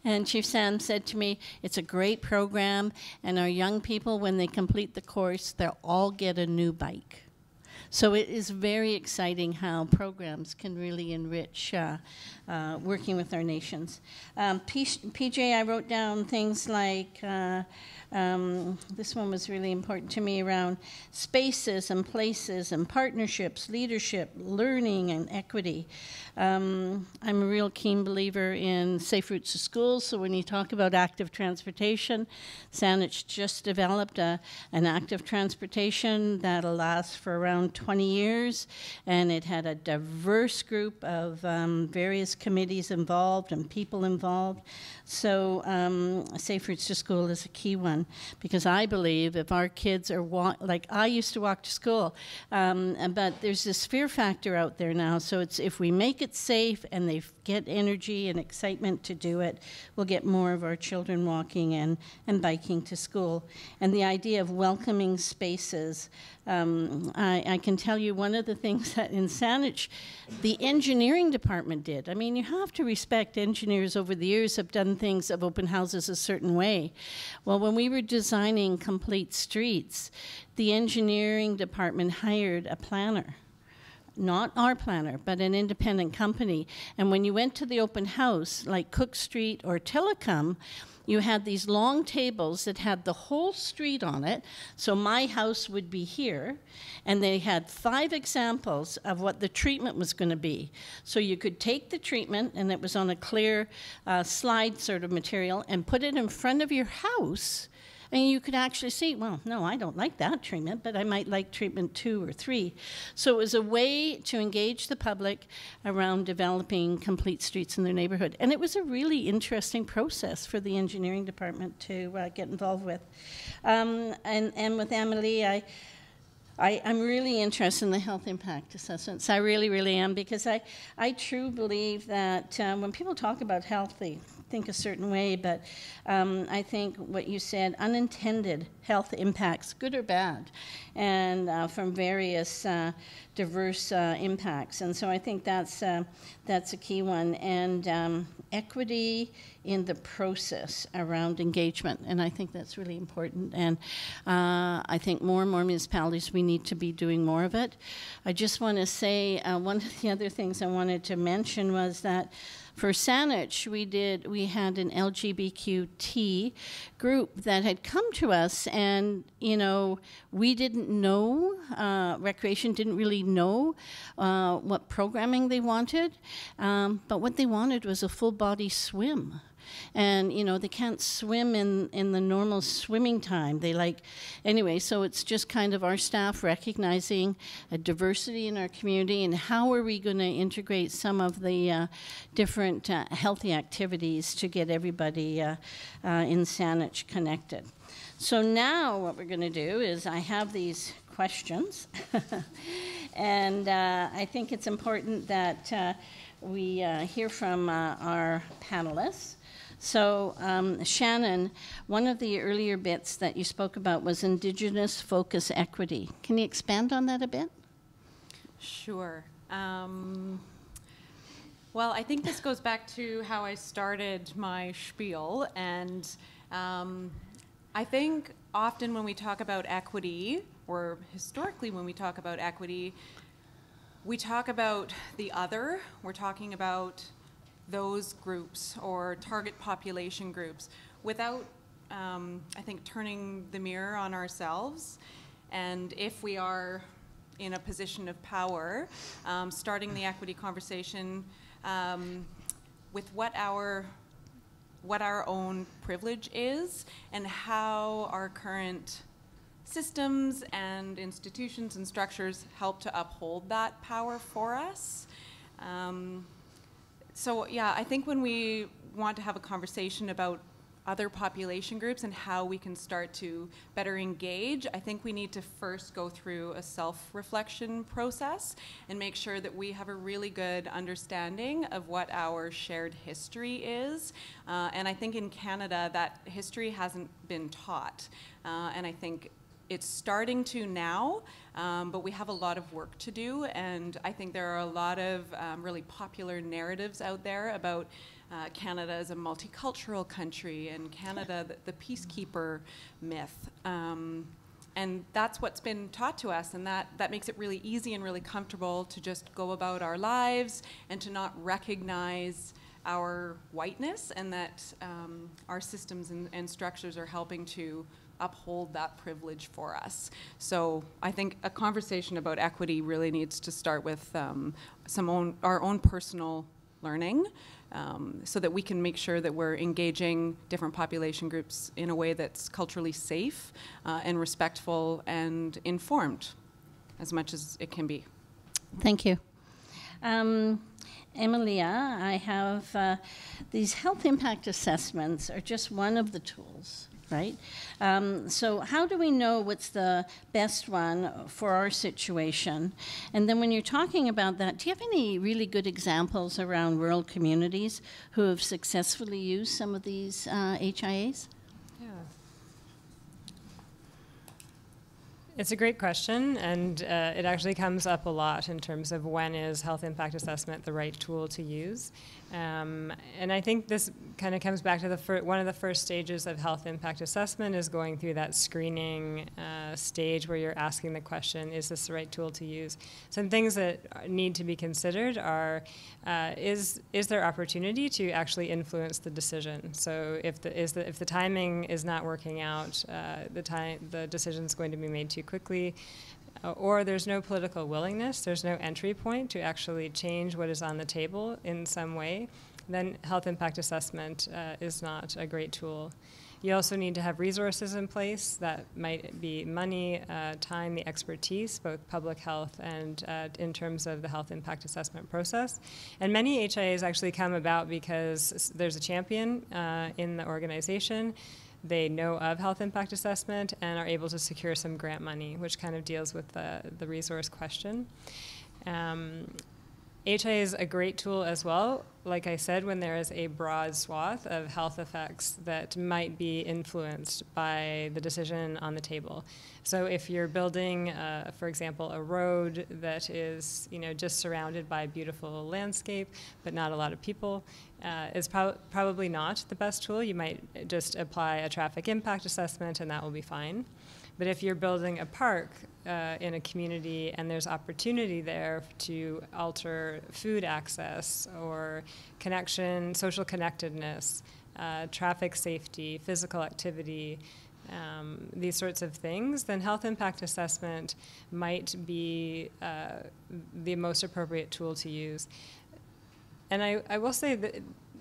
Speaker 2: And Chief Sam said to me, "It's a great program, and our young people, when they complete the course, they'll all get a new bike." So it is very exciting how programs can really enrich working with our nations. PJ, I wrote down things like, this one was really important to me around spaces and places and partnerships, leadership, learning, and equity. I'm a real keen believer in safe routes to schools, so when you talk about active transportation, Saanich just developed an active transportation that'll last for around 20 years, and it had a diverse group of various committees involved and people involved. So safe routes to school is a key one. on, because I believe if our kids are like I used to walk to school, but there's this fear factor out there now. So it's if we make it safe and they get energy and excitement to do it, we'll get more of our children walking and biking to school. And the idea of welcoming spaces, I can tell you one of the things that in Saanich, the engineering department did. I mean, you have to respect engineers over the years have done things of open houses a certain way. Well, when we were designing complete streets, the engineering department hired a planner. Not our planner, but an independent company. And when you went to the open house, like Cook Street or Tillicum, you had these long tables that had the whole street on it. So my house would be here, and they had 5 examples of what the treatment was going to be. So you could take the treatment, and it was on a clear slide sort of material, and put it in front of your house. And you could actually see, well, no, I don't like that treatment, but I might like treatment 2 or 3. So it was a way to engage the public around developing complete streets in their neighborhood. And it was a really interesting process for the engineering department to get involved with. And with Emily, I'm really interested in the health impact assessments. I really, really am, because I truly believe that when people talk about health, they think a certain way, but I think what you said, unintended health impacts, good or bad, and from various diverse impacts. And so I think that's a key one. And equity in the process around engagement, and I think that's really important. And I think more and more municipalities, we need to be doing more of it. I just want to say one of the other things I wanted to mention was that for Saanich, we had an LGBTQ group that had come to us, and we didn't know, Recreation didn't really know what programming they wanted, but what they wanted was a full body swim. And, they can't swim in the normal swimming time. Anyway, so it's just kind of our staff recognizing a diversity in our community, and how are we going to integrate some of the different healthy activities to get everybody in Saanich connected. So now what we're going to do is I have these questions, and I think it's important that we hear from our panelists. So, Shannon, one of the earlier bits that you spoke about was Indigenous focus equity. Can you expand on that a bit?
Speaker 3: Sure. Well, I think this goes back to how I started my spiel, and I think often when we talk about equity, or historically when we talk about equity, we talk about the other. We're talking about those groups or target population groups without, I think, turning the mirror on ourselves. And if we are in a position of power, starting the equity conversation with what our own privilege is and how our current systems and institutions and structures help to uphold that power for us. So yeah, I think when we want to have a conversation about other population groups and how we can start to better engage, I think we need to first go through a self-reflection process and make sure that we have a really good understanding of what our shared history is. And I think in Canada that history hasn't been taught. And I think it's starting to now, but we have a lot of work to do, and I think there are a lot of really popular narratives out there about Canada as a multicultural country, and Canada, the peacekeeper myth. And that's what's been taught to us, and that makes it really easy and really comfortable to just go about our lives and to not recognize our whiteness, and that our systems and structures are helping to uphold that privilege for us. So I think a conversation about equity really needs to start with our own personal learning, so that we can make sure that we're engaging different population groups in a way that's culturally safe and respectful and informed as much as it can be.
Speaker 2: Thank you. Emilia, I have these health impact assessments are just one of the tools right? So how do we know what's the best one for our situation? And then when you're talking about that, do you have any really good examples around rural communities who have successfully used some of these HIAs?
Speaker 5: Yeah. It's a great question, and it actually comes up a lot in terms of when is health impact assessment the right tool to use. And I think this kind of comes back to one of the first stages of health impact assessment is going through that screening stage where you're asking the question, is this the right tool to use? Some things that need to be considered are, is there opportunity to actually influence the decision? So if the timing is not working out, the decision is going to be made too quickly, or there's no political willingness, there's no entry point to actually change what is on the table in some way, then health impact assessment is not a great tool. You also need to have resources in place. That might be money, time, the expertise, both public health and in terms of the health impact assessment process. And many HIAs actually come about because there's a champion in the organization. They know of health impact assessment and are able to secure some grant money, which kind of deals with the resource question. HIA is a great tool as well, like I said, when there is a broad swath of health effects that might be influenced by the decision on the table. So if you're building, for example, a road that is just surrounded by a beautiful landscape, but not a lot of people, is probably not the best tool. You might just apply a traffic impact assessment and that will be fine. But if you're building a park in a community and there's opportunity there to alter food access or connection, social connectedness, traffic safety, physical activity, these sorts of things, then health impact assessment might be the most appropriate tool to use. And I will say that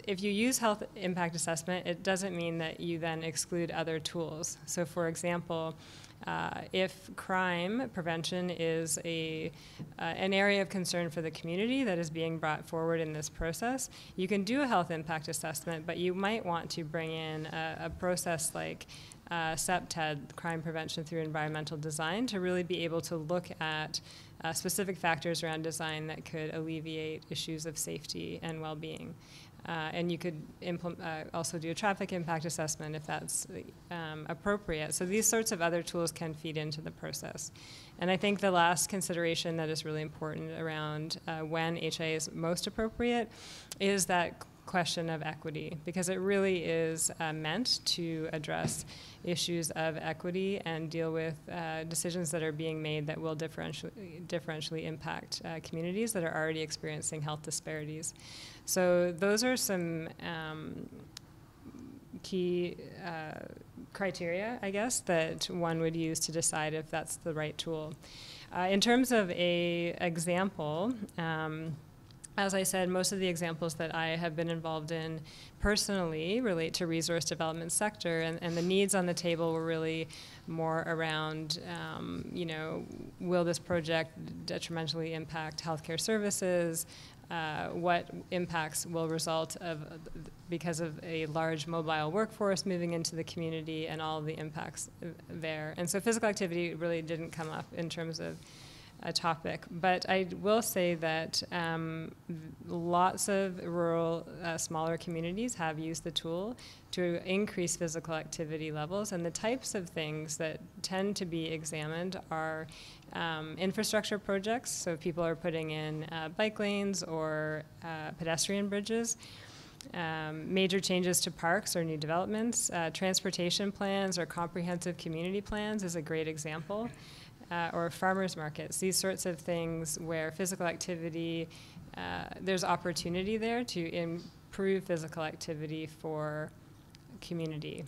Speaker 5: if you use health impact assessment, it doesn't mean that you then exclude other tools. So for example, if crime prevention is an area of concern for the community that is being brought forward in this process, you can do a health impact assessment, but you might want to bring in a process like CPTED, crime prevention through environmental design, to really be able to look at specific factors around design that could alleviate issues of safety and well-being. And you could also do a traffic impact assessment if that's appropriate. So these sorts of other tools can feed into the process. And I think the last consideration that is really important around when HIA is most appropriate is that question of equity, because it really is meant to address issues of equity and deal with decisions that are being made that will differentially impact communities that are already experiencing health disparities. So those are some key criteria, I guess, that one would use to decide if that's the right tool. In terms of an example, as I said, most of the examples that I have been involved in personally relate to resource development sector, and the needs on the table were really more around, will this project detrimentally impact healthcare services? What impacts will result because of a large mobile workforce moving into the community and all of the impacts there. And so physical activity really didn't come up in terms of a topic. But I will say that lots of rural, smaller communities have used the tool to increase physical activity levels. And the types of things that tend to be examined are infrastructure projects. So people are putting in bike lanes or pedestrian bridges. Major changes to parks or new developments. Transportation plans or comprehensive community plans is a great example. Or farmers markets, these sorts of things where physical activity, there's opportunity there to improve physical activity for community.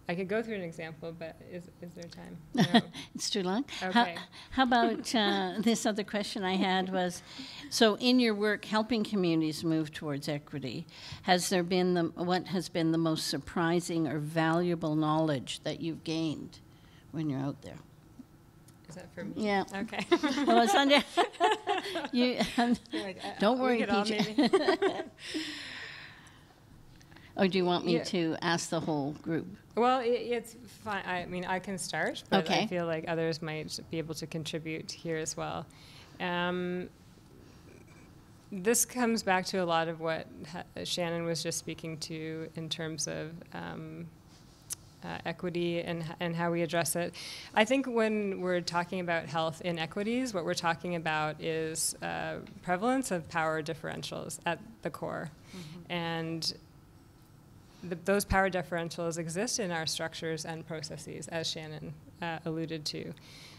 Speaker 5: I could go through an example, but is there time? No.
Speaker 2: It's too long.
Speaker 5: Okay.
Speaker 2: How about this other question I had was, so in your work helping communities move towards equity, what has been the most surprising or valuable knowledge that you've gained when you're out there?
Speaker 5: Is that for me?
Speaker 2: Yeah.
Speaker 5: Okay.
Speaker 2: Well, it's under you. Don't worry,
Speaker 5: we could all
Speaker 2: PJ.
Speaker 5: maybe.
Speaker 2: Or do you want me to ask the whole group?
Speaker 5: Well, it's fine. I mean, I can start, but
Speaker 2: Okay.
Speaker 5: I feel like others might be able to contribute here as well. This comes back to a lot of what Shannon was just speaking to in terms of equity and how we address it. I think when we're talking about health inequities, what we're talking about is prevalence of power differentials at the core. Mm-hmm. And those power differentials exist in our structures and processes, as Shannon alluded to.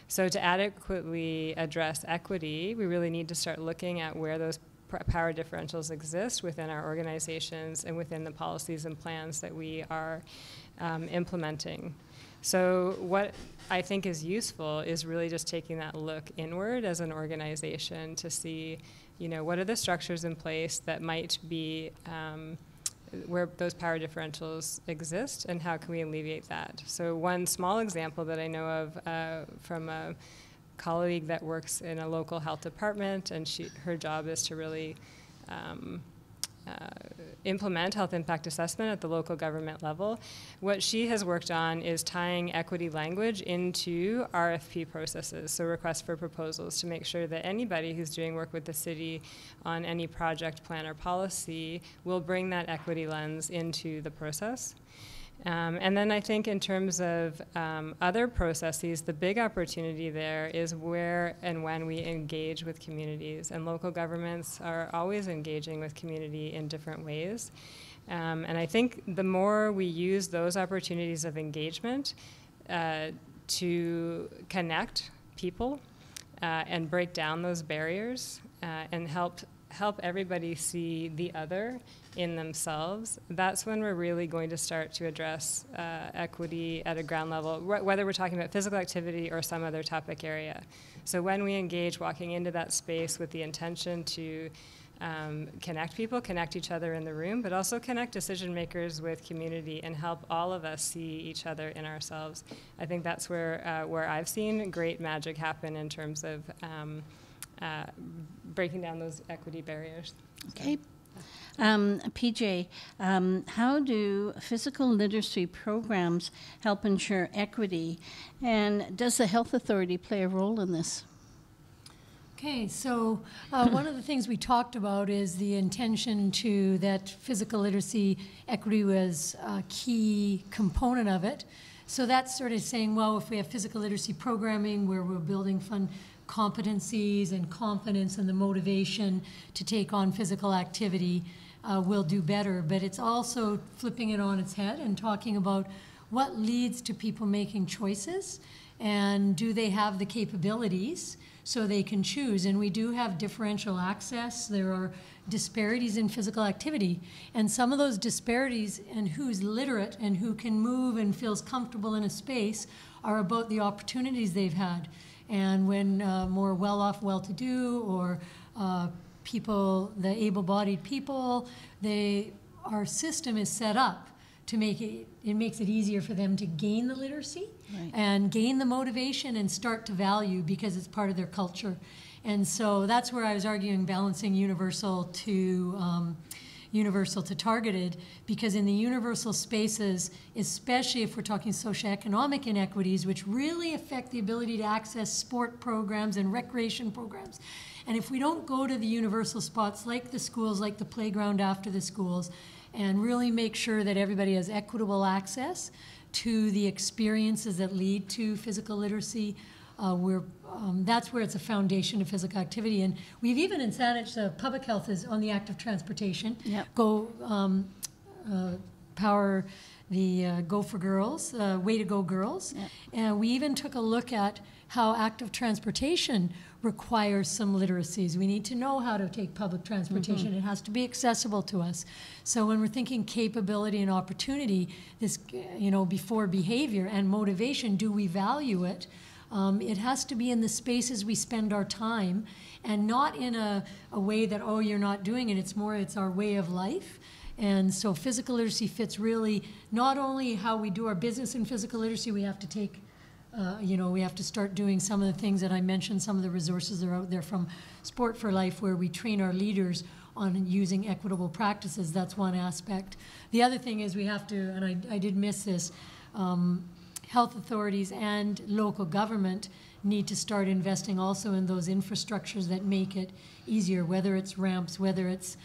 Speaker 5: So to adequately address equity, we really need to start looking at where those power differentials exist within our organizations and within the policies and plans that we are implementing. So what I think is useful is really just taking that look inward as an organization to see, what are the structures in place that might be where those power differentials exist, and how can we alleviate that? So one small example that I know of from a colleague that works in a local health department, and her job is to really implement health impact assessment at the local government level. What she has worked on is tying equity language into RFP processes, so requests for proposals, to make sure that anybody who's doing work with the city on any project, plan, or policy will bring that equity lens into the process. And then I think in terms of other processes, the big opportunity there is where and when we engage with communities. And local governments are always engaging with community in different ways. And I think the more we use those opportunities of engagement to connect people and break down those barriers and help everybody see the other in themselves, that's when we're really going to start to address equity at a ground level, whether we're talking about physical activity or some other topic area. So when we engage walking into that space with the intention to connect people, connect each other in the room, but also connect decision makers with community and help all of us see each other in ourselves, I think that's where I've seen great magic happen in terms of breaking down those equity barriers.
Speaker 2: Okay. PJ, how do physical literacy programs help ensure equity, and does the health authority play a role in this?
Speaker 4: Okay, so one of the things we talked about is the intention to that physical literacy equity was a key component of it. So that's sort of saying, well, if we have physical literacy programming where we're building fun competencies and confidence and the motivation to take on physical activity, we'll do better. But it's also flipping it on its head and talking about what leads to people making choices, and do they have the capabilities so they can choose. And we do have differential access. There are disparities in physical activity, and some of those disparities in who's literate and who can move and feels comfortable in a space are about the opportunities they've had. And when more well-off, well-to-do, or people, the able-bodied people, our system is set up to make it makes it easier for them to gain the literacy, right, and gain the motivation and start to value because it's part of their culture. And so that's where I was arguing balancing universal to targeted, because in the universal spaces, especially if we're talking socioeconomic inequities, which really affect the ability to access sport programs and recreation programs, and if we don't go to the universal spots like the schools, like the playground after the schools, and really make sure that everybody has equitable access to the experiences that lead to physical literacy, that's where it's a foundation of physical activity. And we've even in Saanich, public health is on the active transportation. Yep. Power the Go for Girls, Way to Go Girls. Yep. And we even took a look at how active transportation requires some literacies. We need to know how to take public transportation. Mm-hmm. It has to be accessible to us. So when we're thinking capability and opportunity, this, before behavior and motivation, do we value it? It has to be in the spaces we spend our time, and not in a way that, oh, you're not doing it. It's our way of life. And so physical literacy fits really not only how we do our business in physical literacy, we have to take, we have to start doing some of the things that I mentioned, some of the resources that are out there from Sport for Life, where we train our leaders on using equitable practices. That's one aspect. The other thing is we have to, and I did miss this, health authorities and local government need to start investing also in those infrastructures that make it easier, whether it's ramps, whether it's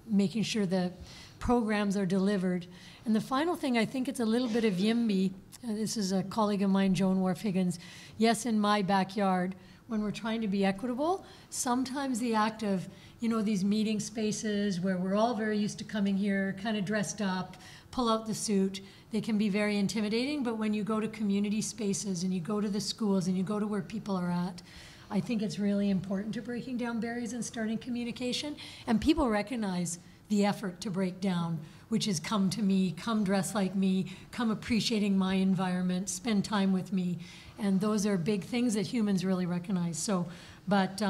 Speaker 4: making sure that programs are delivered. And the final thing, I think it's a little bit of YIMBY. This is a colleague of mine, Joan Wharf-Higgins. Yes, in my backyard, when we're trying to be equitable, sometimes the act of, these meeting spaces where we're all very used to coming here, kind of dressed up, pull out the suit, they can be very intimidating. But when you go to community spaces and you go to the schools and you go to where people are at, I think it's really important to breaking down barriers and starting communication. And people recognize the effort to break down, which is come to me, come dress like me, come appreciating my environment, spend time with me. And those are big things that humans really recognize. So, but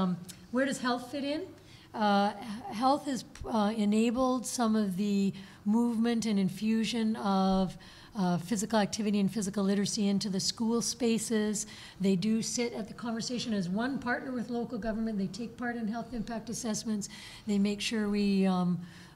Speaker 4: where does health fit in? Health has enabled some of the movement and infusion of physical activity and physical literacy into the school spaces. They do sit at the conversation as one partner with local government. They take part in health impact assessments. They make sure we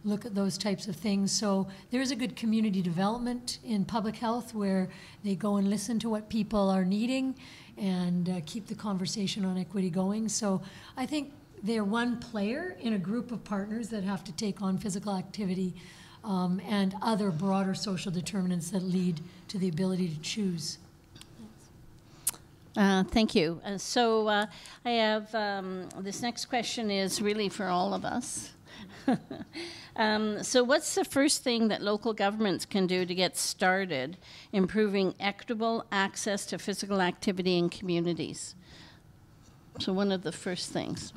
Speaker 4: look at those types of things. So there's a good community development in public health where they go and listen to what people are needing and keep the conversation on equity going. So I think they're one player in a group of partners that have to take on physical activity and other broader social determinants that lead to the ability to choose.
Speaker 2: Thank you. So I have, this next question is really for all of us. So what's the first thing that local governments can do to get started improving equitable access to physical activity in communities? So one of the first things.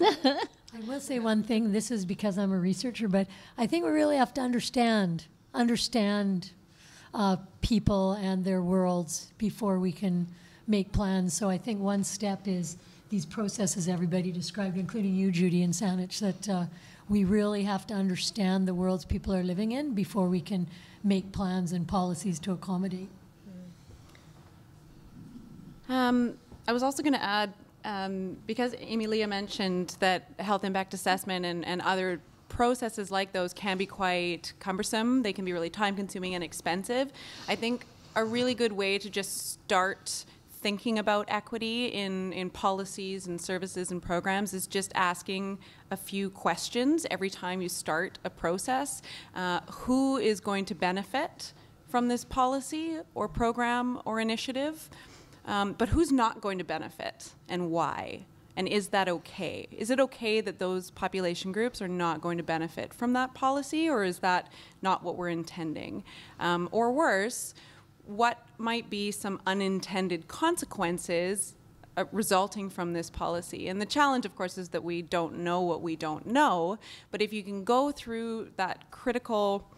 Speaker 4: I will say one thing. This is because I'm a researcher, but I think we really have to understand people and their worlds before we can make plans. So I think one step is these processes everybody described, including you, Judy, and Saanich, that we really have to understand the worlds people are living in before we can make plans and policies to accommodate.
Speaker 3: I was also going to add, because Emilia mentioned that health impact assessment and other processes like those can be quite cumbersome. They can be really time-consuming and expensive. I think a really good way to just start thinking about equity in policies and services and programs is just asking a few questions every time you start a process. Who is going to benefit from this policy or program or initiative? But who's not going to benefit and why? And is that okay? Is it okay that those population groups are not going to benefit from that policy, or is that not what we're intending? Or worse, what might be some unintended consequences resulting from this policy? And the challenge, of course, is that we don't know what we don't know, but if you can go through that critical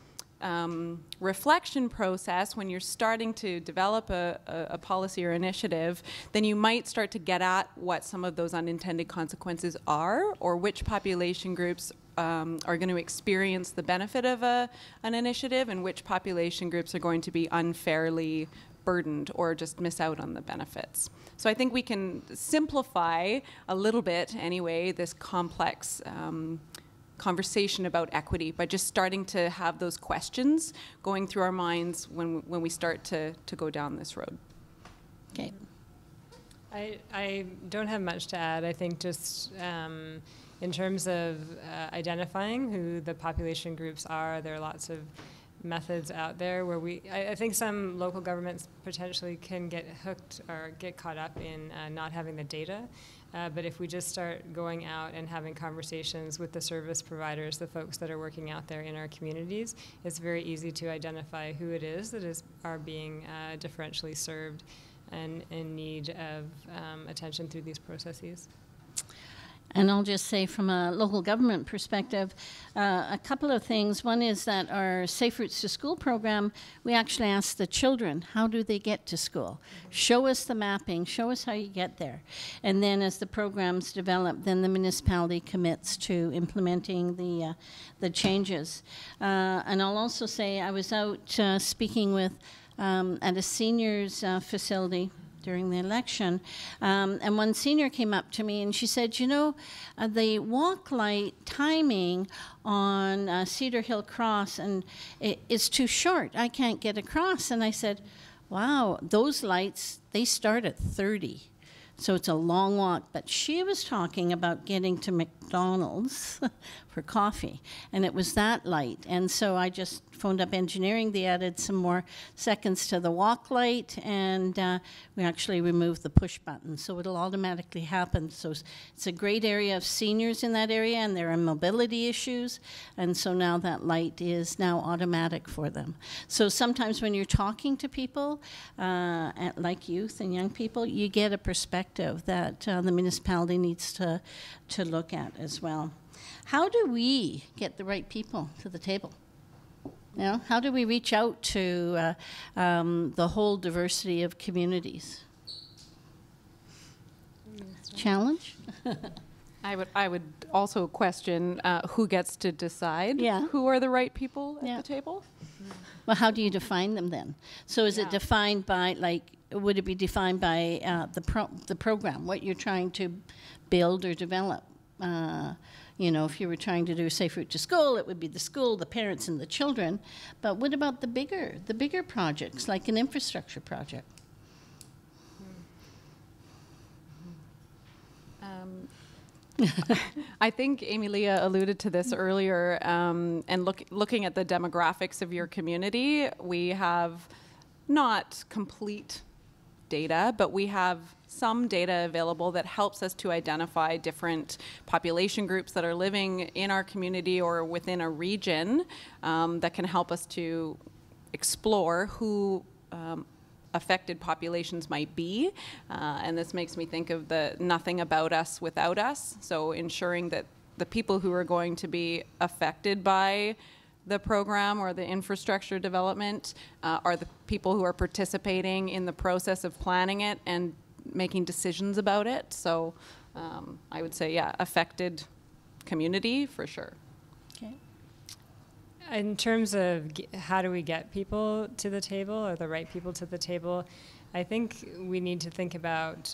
Speaker 3: reflection process when you're starting to develop a policy or initiative, then you might start to get at what some of those unintended consequences are, or which population groups are going to experience the benefit of an initiative, and which population groups are going to be unfairly burdened or just miss out on the benefits. So I think we can simplify a little bit, anyway, this complex conversation about equity by just starting to have those questions going through our minds when we start to go down this road.
Speaker 2: Okay.
Speaker 5: I don't have much to add. I think just in terms of identifying who the population groups are, there are lots of methods out there where I think some local governments potentially can get hooked or get caught up in not having the data. But if we just start going out and having conversations with the service providers, the folks that are working out there in our communities, it's very easy to identify who it is that are being differentially served and in need of attention through these processes.
Speaker 2: And I'll just say from a local government perspective, a couple of things. One is that our Safe Routes to School program, we actually ask the children, how do they get to school? Show us the mapping, show us how you get there. And then as the programs develop, then the municipality commits to implementing the changes. And I'll also say I was out speaking with, at a seniors facility during the election. And one senior came up to me and she said, you know, the walk light timing on Cedar Hill Cross, and it's too short. I can't get across. And I said, wow, those lights, they start at 30. So it's a long walk. But she was talking about getting to McDonald's for coffee, and it was that light. And so I just phoned up engineering. They added some more seconds to the walk light, and we actually removed the push button, so it'll automatically happen. So it's a great area of seniors in that area, and there are mobility issues, and so now that light is now automatic for them. So sometimes when you're talking to people, like youth and young people, you get a perspective that the municipality needs to look at as well. How do we get the right people to the table? You know, how do we reach out to the whole diversity of communities? Challenge?
Speaker 3: I would also question who gets to decide who are the right people at the table.
Speaker 2: Well, how do you define them then? So is it defined by, like, would it be defined by the program, what you're trying to build or develop? You know, if you were trying to do Safe Route to School, it would be the school, the parents, and the children. But what about the bigger projects, like an infrastructure project?
Speaker 3: I think Emilia alluded to this earlier, and looking at the demographics of your community, we have not complete data, but we have some data available that helps us to identify different population groups that are living in our community or within a region, that can help us to explore who affected populations might be. And this makes me think of the nothing about us without us. So ensuring that the people who are going to be affected by the program or the infrastructure development are the people who are participating in the process of planning it and making decisions about it. So I would say, affected community for sure.
Speaker 2: Okay.
Speaker 5: In terms of how do we get people to the table, or the right people to the table, I think we need to think about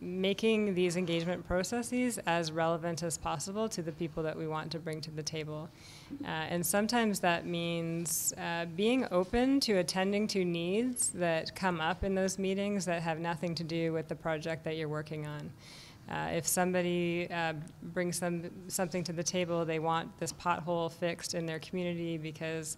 Speaker 5: making these engagement processes as relevant as possible to the people that we want to bring to the table. And sometimes that means being open to attending to needs that come up in those meetings that have nothing to do with the project that you're working on. If somebody brings something to the table, they want this pothole fixed in their community because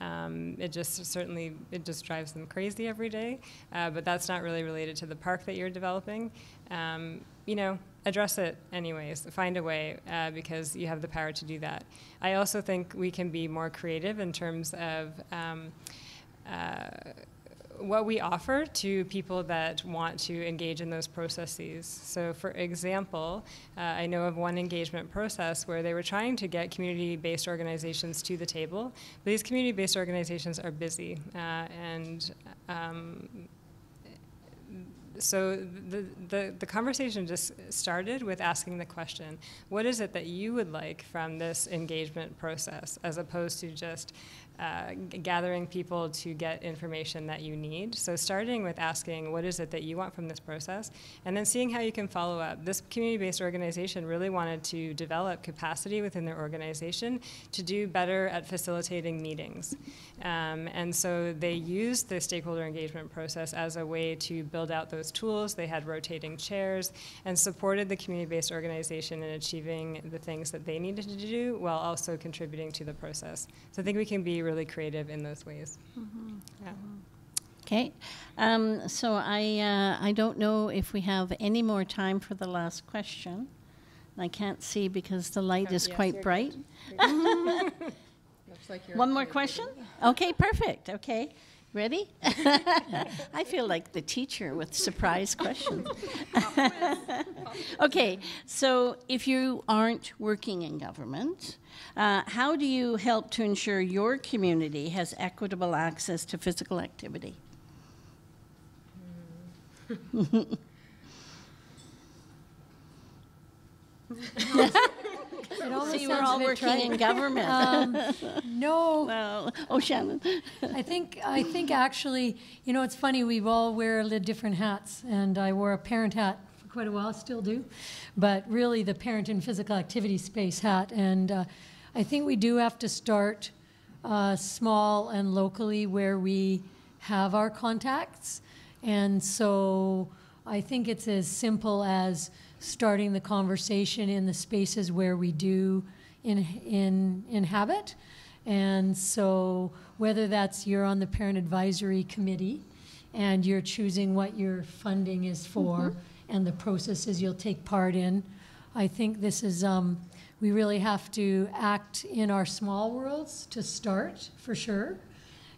Speaker 5: it just drives them crazy every day. But that's not really related to the park that you're developing. You know, address it anyways. Find a way because you have the power to do that. I also think we can be more creative in terms of what we offer to people that want to engage in those processes. So for example, I know of one engagement process where they were trying to get community-based organizations to the table, but these community-based organizations are busy. So the conversation just started with asking the question, what is it that you would like from this engagement process, as opposed to just gathering people to get information that you need. So starting with asking, what is it that you want from this process? And then seeing how you can follow up. This community-based organization really wanted to develop capacity within their organization to do better at facilitating meetings. And so they used the stakeholder engagement process as a way to build out those tools. They had rotating chairs and supported the community-based organization in achieving the things that they needed to do while also contributing to the process. So I think we can be really creative in those ways. Mm-hmm. Yeah.
Speaker 2: Okay, so I don't know if we have any more time for the last question. I can't see because the light is quite bright.
Speaker 6: Looks like
Speaker 2: One more question? Okay, perfect. Okay, ready? I feel like the teacher with surprise questions. Okay, so if you aren't working in government, how do you help to ensure your community has equitable access to physical activity?
Speaker 4: It almost
Speaker 2: See, we're
Speaker 4: sounds
Speaker 2: all
Speaker 4: a bit
Speaker 2: working
Speaker 4: trite.
Speaker 2: in government.
Speaker 4: No,
Speaker 2: Well, oh, Shannon.
Speaker 4: I think actually, you know, it's funny, we all wear different hats, and I wore a parent hat for quite a while, still do, but really the parent in physical activity space hat, and I think we do have to start small and locally where we have our contacts, and so I think it's as simple as starting the conversation in the spaces where we do inhabit. And so whether that's you're on the parent advisory committee and you're choosing what your funding is for and the processes you'll take part in, I think this is, we really have to act in our small worlds to start, for sure.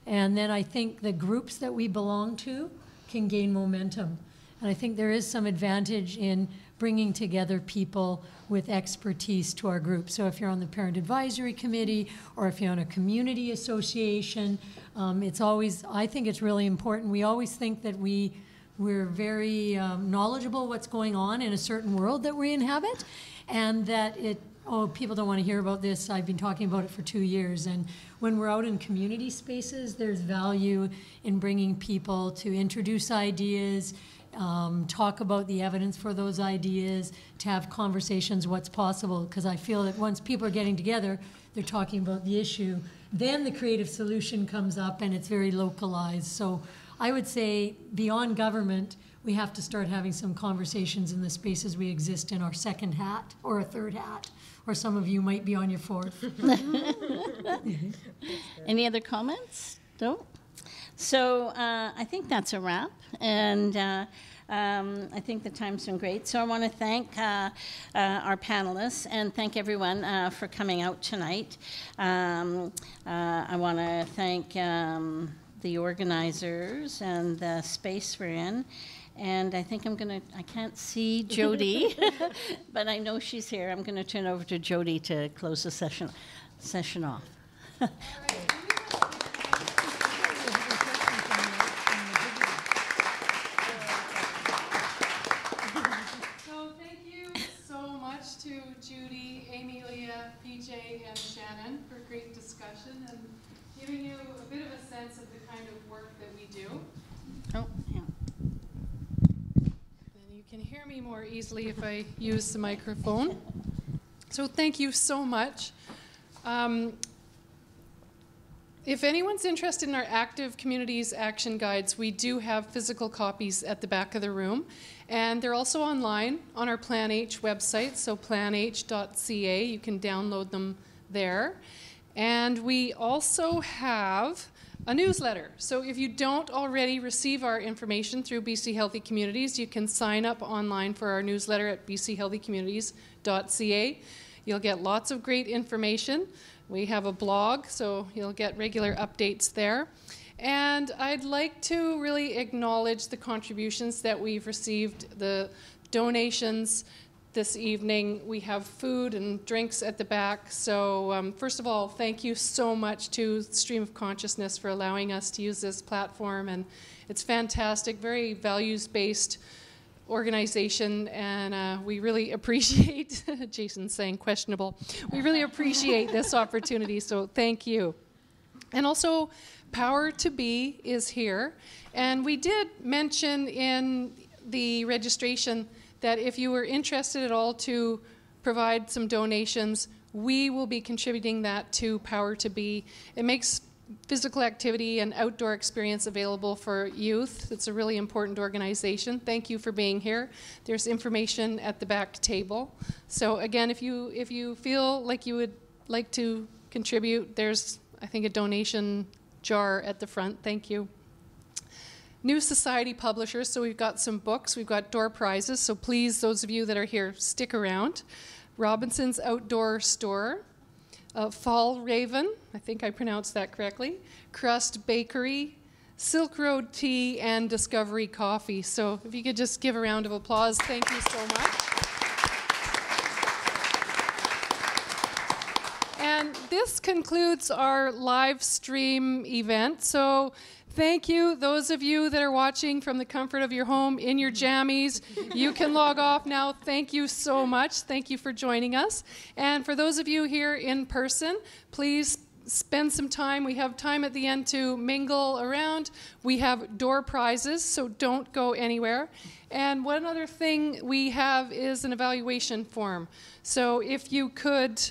Speaker 4: And then I think the groups that we belong to can gain momentum. And I think there is some advantage in bringing together people with expertise to our group. So if you're on the parent advisory committee or if you're on a community association, it's always, I think it's really important. We always think that we're very knowledgeable what's going on in a certain world that we inhabit, and that people don't want to hear about this. I've been talking about it for 2 years. And when we're out in community spaces, there's value in bringing people to introduce ideas, talk about the evidence for those ideas, to have conversations, what's possible. Because I feel that once people are getting together, they're talking about the issue, then the creative solution comes up and it's very localized. So I would say beyond government, we have to start having some conversations in the spaces we exist in, our second hat or a third hat, or some of you might be on your fourth.
Speaker 2: Any other comments? No? So I think that's a wrap, and I think the time's been great. So I want to thank our panelists and thank everyone for coming out tonight. I want to thank the organizers and the space we're in. And I think I can't see Jody, but I know she's here. I'm going to turn over to Jody to close the session off.
Speaker 1: To Judy, Amelia, PJ, and Shannon for great discussion and giving you a bit of a sense of the kind of work that we do.
Speaker 2: Oh, yeah.
Speaker 1: And you can hear me more easily if I use the microphone. So thank you so much. If anyone's interested in our active communities action guides, we do have physical copies at the back of the room. And they're also online on our PlanH website, so planH.ca. You can download them there. And we also have a newsletter. So if you don't already receive our information through BC Healthy Communities, you can sign up online for our newsletter at bchealthycommunities.ca. You'll get lots of great information. We have a blog, so you'll get regular updates there. And I'd like to really acknowledge the contributions that we've received, the donations this evening. We have food and drinks at the back. So first of all, thank you so much to Stream of Consciousness for allowing us to use this platform. And it's fantastic, very values-based organization, and we really appreciate, Jason's saying questionable, we really appreciate this opportunity, so thank you. And also, Power to Be is here, and we did mention in the registration that if you were interested at all to provide some donations, we will be contributing that to Power to Be. It makes physical activity and outdoor experience available for youth. It's a really important organization. Thank you for being here. There's information at the back table. So again, if you feel like you would like to contribute, there's, I think, a donation jar at the front. Thank you. New Society publishers, so we've got some books. We've got door prizes, so please, those of you that are here, stick around. Robinson's Outdoor Store. Fall Raven, I think I pronounced that correctly, Crust Bakery, Silk Road Tea, and Discovery Coffee. So if you could just give a round of applause, thank you so much. And this concludes our live stream event. So Thank you, those of you that are watching from the comfort of your home in your jammies. You can log off now. Thank you so much. Thank you for joining us. And for those of you here in person, please spend some time. We have time at the end to mingle around. We have door prizes, so don't go anywhere. And one other thing we have is an evaluation form. So if you could,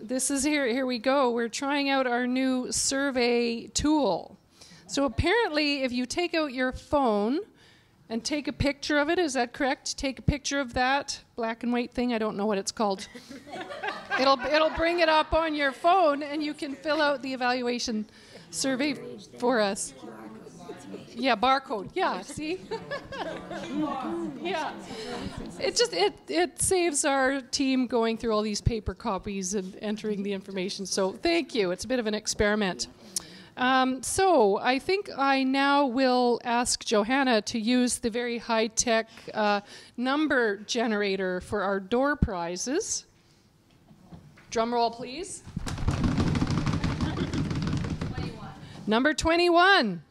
Speaker 1: this is here we go. We're trying out our new survey tool. So apparently, if you take out your phone and take a picture of it, is that correct? Take a picture of that black and white thing. I don't know what it's called. It'll bring it up on your phone, and you can fill out the evaluation survey for us. Yeah, barcode. Yeah, see? Yeah. It saves our team going through all these paper copies and entering the information. So thank you. It's a bit of an experiment. So I think I now will ask Johanna to use the very high-tech number generator for our door prizes. Drum roll, please. 21. Number 21.